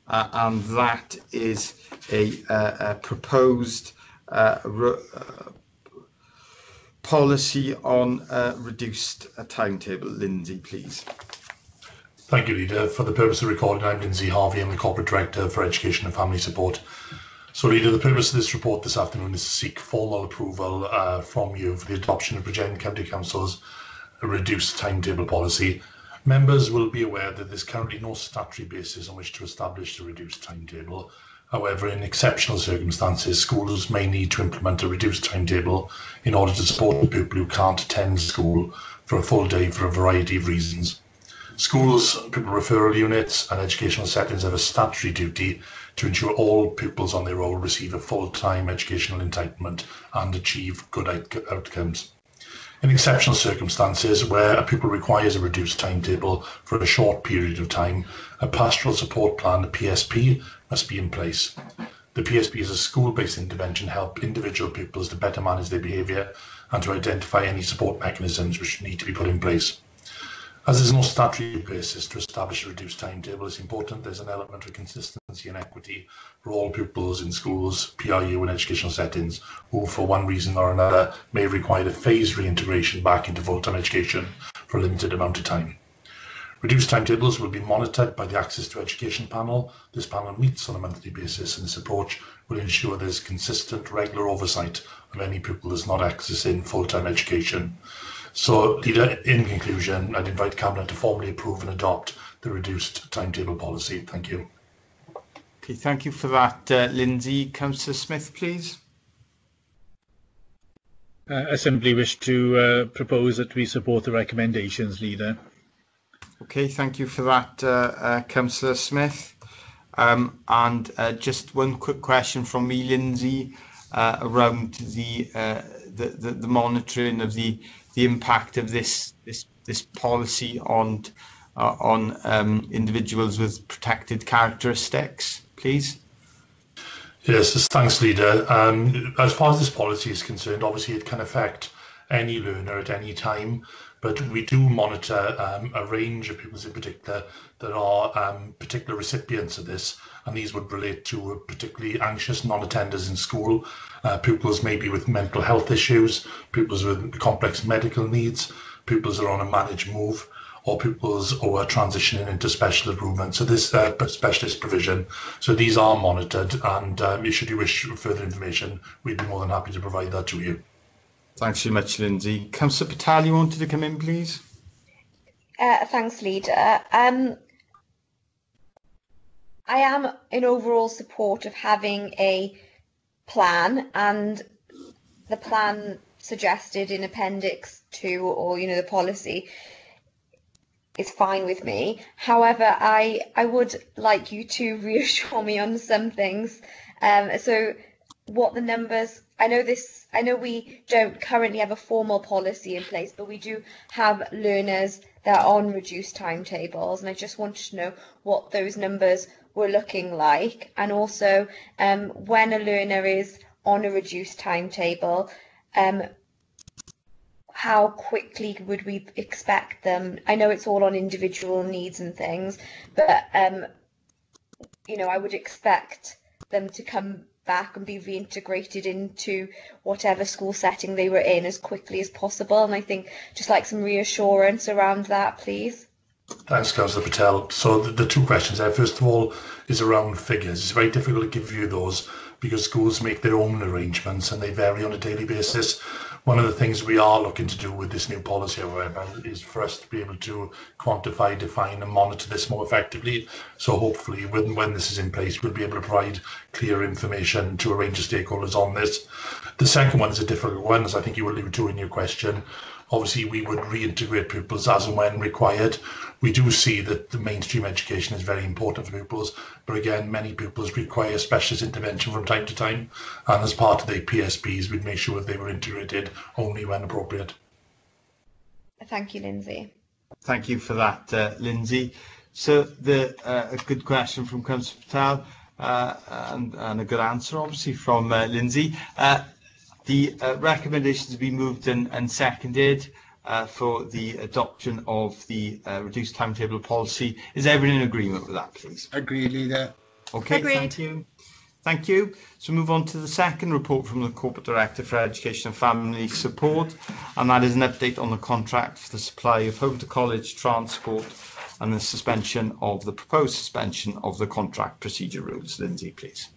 and that is a proposed policy on reduced timetable. Lindsay, please. Thank you, Leader. For the purpose of recording, I'm Lindsay Harvey. I'm the Corporate Director for Education and Family Support. So, Leader, the purpose of this report this afternoon is to seek formal approval from you for the adoption of Bridgend County Council's reduced timetable policy. Members will be aware that there's currently no statutory basis on which to establish the reduced timetable. However, in exceptional circumstances, schools may need to implement a reduced timetable in order to support the people who can't attend school for a full day for a variety of reasons. Schools, pupil referral units and educational settings have a statutory duty to ensure all pupils on their roll receive a full-time educational entitlement and achieve good outcomes. In exceptional circumstances where a pupil requires a reduced timetable for a short period of time, a pastoral support plan, a PSP, must be in place. The PSP is a school-based intervention to help individual pupils to better manage their behaviour and to identify any support mechanisms which need to be put in place. As there is no statutory basis to establish a reduced timetable, it's important there's an element of consistency and equity for all pupils in schools, PRU and educational settings who, for one reason or another, may require a phased reintegration back into full-time education for a limited amount of time. Reduced timetables will be monitored by the Access to Education panel. This panel meets on a monthly basis, and this approach will ensure there's consistent, regular oversight of any pupil that's not accessing full-time education. So, Leader, in conclusion, I'd invite Cabinet to formally approve and adopt the reduced timetable policy. Thank you. Okay, thank you for that, Lindsay. Councillor Smith, please. I simply wish to propose that we support the recommendations, Leader. Okay, thank you for that, Councillor Smith. And just one quick question from me, Lindsay, around the monitoring of the impact of this policy on individuals with protected characteristics, please. Yes, thanks, Leader. As far as this policy is concerned, obviously it can affect any learner at any time, but we do monitor a range of pupils in particular that are particular recipients of this, and these would relate to particularly anxious non-attenders in school, pupils maybe with mental health issues, pupils with complex medical needs, pupils that are on a managed move, or pupils who are transitioning into special improvement. So this specialist provision. So these are monitored, and should you wish further information, we'd be more than happy to provide that to you. Thanks very much, Lindsay. Councillor Patel, you wanted to come in, please? Thanks, Leader. I am in overall support of having a plan, and the plan suggested in Appendix 2, or the policy, is fine with me. However, I would like you to reassure me on some things. So what the numbers, I know we don't currently have a formal policy in place, but we do have learners that are on reduced timetables, and I just wanted to know what those numbers were looking like, and also when a learner is on a reduced timetable, how quickly would we expect them? I know it's all on individual needs and things, but I would expect them to come back and be reintegrated into whatever school setting they were in as quickly as possible. And I think just like some reassurance around that, please. Thanks, Councillor Patel. So the two questions there, first of all, is around figures. It's very difficult to give you those because schools make their own arrangements and they vary on a daily basis. One of the things we are looking to do with this new policy, however, is for us to be able to quantify, define and monitor this more effectively. So hopefully when this is in place, we'll be able to provide clear information to a range of stakeholders on this. The second one is a difficult one, as I think you alluded to in your question. Obviously, we would reintegrate pupils as and when required. We do see that the mainstream education is very important for pupils, but again, many pupils require specialist intervention from time to time, and as part of the PSPs, we'd make sure that they were integrated only when appropriate. Thank you, Lindsay. Thank you for that, Lindsay. So a good question from Councillor Patel and a good answer, obviously, from Lindsay. The recommendations have been moved and seconded for the adoption of the reduced timetable policy. Is everyone in agreement with that, please? Agreed, Leader. Okay, Agreed. Thank you. Thank you. So move on to the second report from the Corporate Director for Education and Family Support, and that is an update on the contract for the supply of home to college transport and the proposed suspension of the contract procedure rules. Lindsay, please.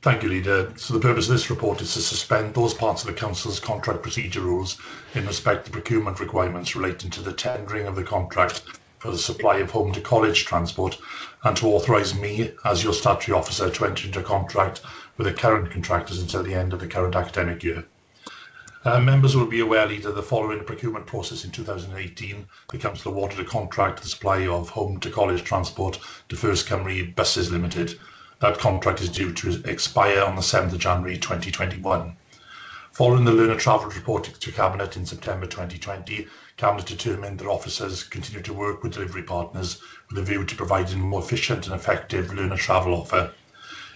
Thank you, Leader. So the purpose of this report is to suspend those parts of the Council's contract procedure rules in respect to procurement requirements relating to the tendering of the contract for the supply of home to college transport, and to authorise me, as your statutory officer, to enter into a contract with the current contractors until the end of the current academic year. Members will be aware, Leader, that following the procurement process in 2018, the Council awarded a contract for the supply of home to college transport to First Cymru Buses Limited. That contract is due to expire on the 7th of January 2021. Following the learner travel report to Cabinet in September 2020, Cabinet determined that officers continue to work with delivery partners with a view to providing a more efficient and effective learner travel offer.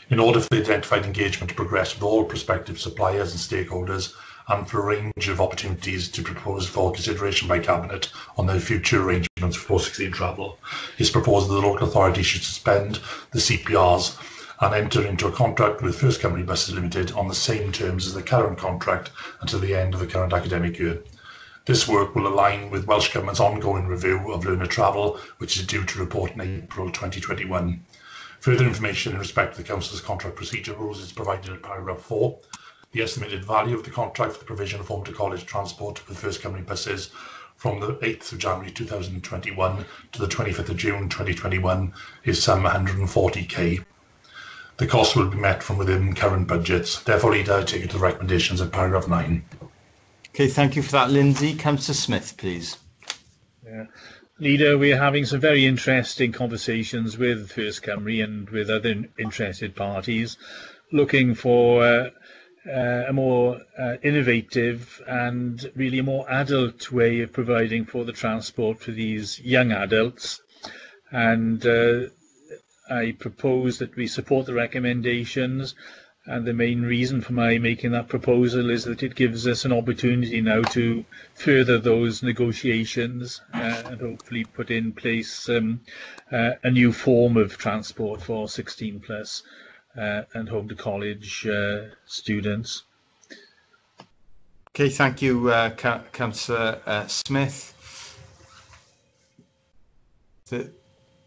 In order for the identified engagement to progress with all prospective suppliers and stakeholders, and for a range of opportunities to propose for consideration by Cabinet on their future arrangements for post-16 travel, it's proposed that the local authority should suspend the CPRs and enter into a contract with First Cymru Buses Limited on the same terms as the current contract until the end of the current academic year. This work will align with Welsh Government's ongoing review of learner travel, which is due to report in April 2021. Further information in respect to the Council's contract procedure rules is provided in paragraph 4. The estimated value of the contract for the provision of home to college transport with First Cymru buses from the 8th of January 2021 to the 25th of June 2021 is some 140k. The cost will be met from within current budgets. Therefore, Leader, I take you to the recommendations in paragraph 9. Okay, thank you for that, Lindsay. Councillor Smith, please. Yeah. Leader, we're having some very interesting conversations with First Cymru and with other interested parties, looking for a more innovative and really a more adult way of providing for the transport for these young adults. And I propose that we support the recommendations, and the main reason for my making that proposal is that it gives us an opportunity now to further those negotiations and hopefully put in place a new form of transport for 16 plus and home to college students. Okay, thank you, Councillor Smith.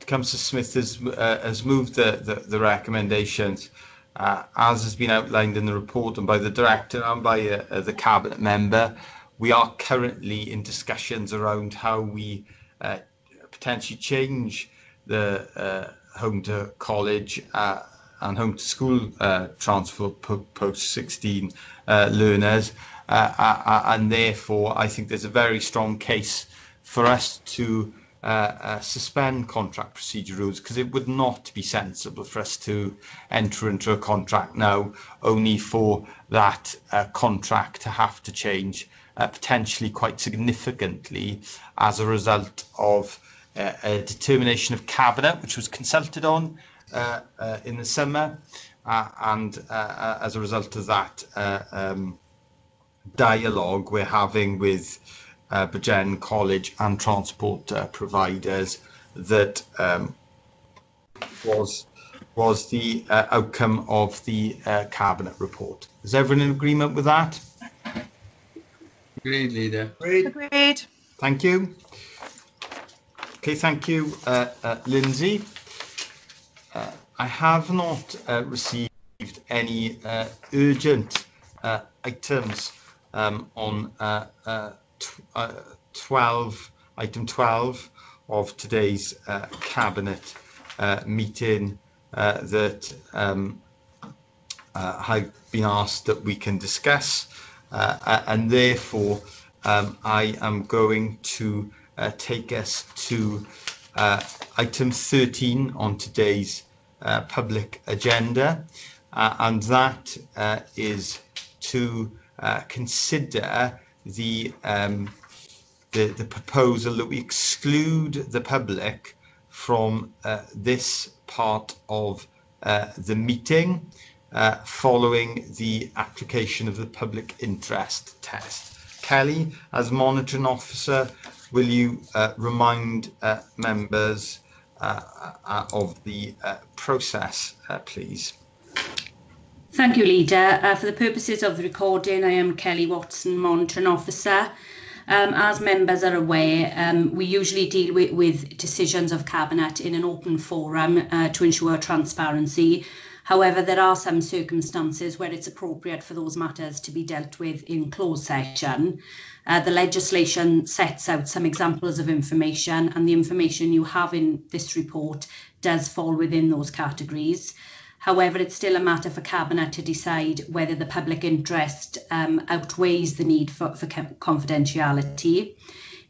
Councillor Smith has moved the recommendations as has been outlined in the report and by the Director and by the Cabinet Member. We are currently in discussions around how we potentially change the home to college and home to school transport post-16 learners, and therefore I think there's a very strong case for us to suspend contract procedure rules, because it would not be sensible for us to enter into a contract now only for that contract to have to change potentially quite significantly as a result of a determination of Cabinet which was consulted on in the summer, and as a result of that dialogue we're having with Bridgend College and transport providers that was the outcome of the Cabinet report. Is everyone in agreement with that? Agreed, Leader. Agreed. Thank you. Okay, thank you, Lindsay. I have not received any urgent items on item 12 of today's Cabinet meeting that have been asked that we can discuss, and therefore I am going to take us to item 13 on today's public agenda, and that is to consider the proposal that we exclude the public from this part of the meeting following the application of the public interest test. Kelly, as monitoring officer, will you remind members of the process, please? Thank you, Leader. For the purposes of the recording, I am Kelly Watson, Monitoring Officer. As members are aware, we usually deal with decisions of Cabinet in an open forum to ensure transparency. However, there are some circumstances where it's appropriate for those matters to be dealt with in closed session. The legislation sets out some examples of information, and the information you have in this report does fall within those categories. However, it's still a matter for Cabinet to decide whether the public interest outweighs the need for confidentiality.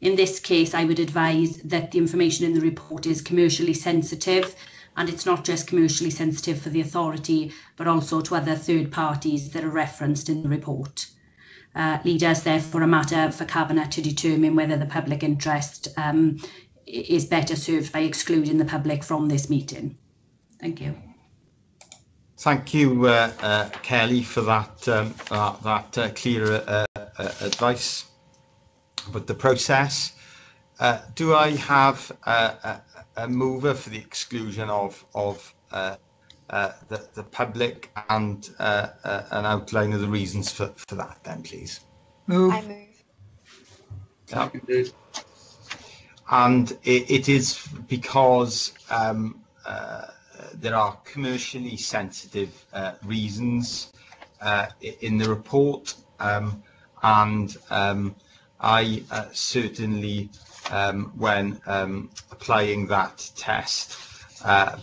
In this case, I would advise that the information in the report is commercially sensitive, and it's not just commercially sensitive for the authority, but also to other third parties that are referenced in the report. Leader, is therefore a matter for Cabinet to determine whether the public interest is better served by excluding the public from this meeting. Thank you. Thank you, Kelly, for that clear advice about the process. Do I have a mover for the exclusion of the public and an outline of the reasons for that, then, please? Move. I move. Seconded. And it is because there are commercially sensitive reasons in the report, and I certainly, when applying that test,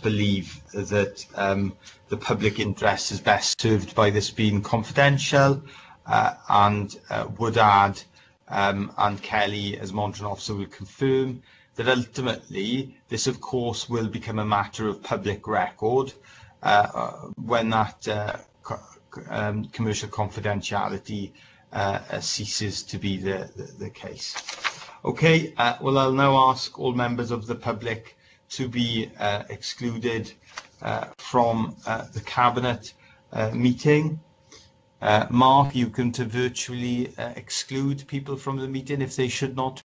believe that the public interest is best served by this being confidential, and would add, and Kelly as monitoring officer will confirm, that ultimately this of course will become a matter of public record when that commercial confidentiality ceases to be the case. Okay, well, I'll now ask all members of the public to be excluded from the Cabinet meeting. Mark, you can virtually exclude people from the meeting if they should not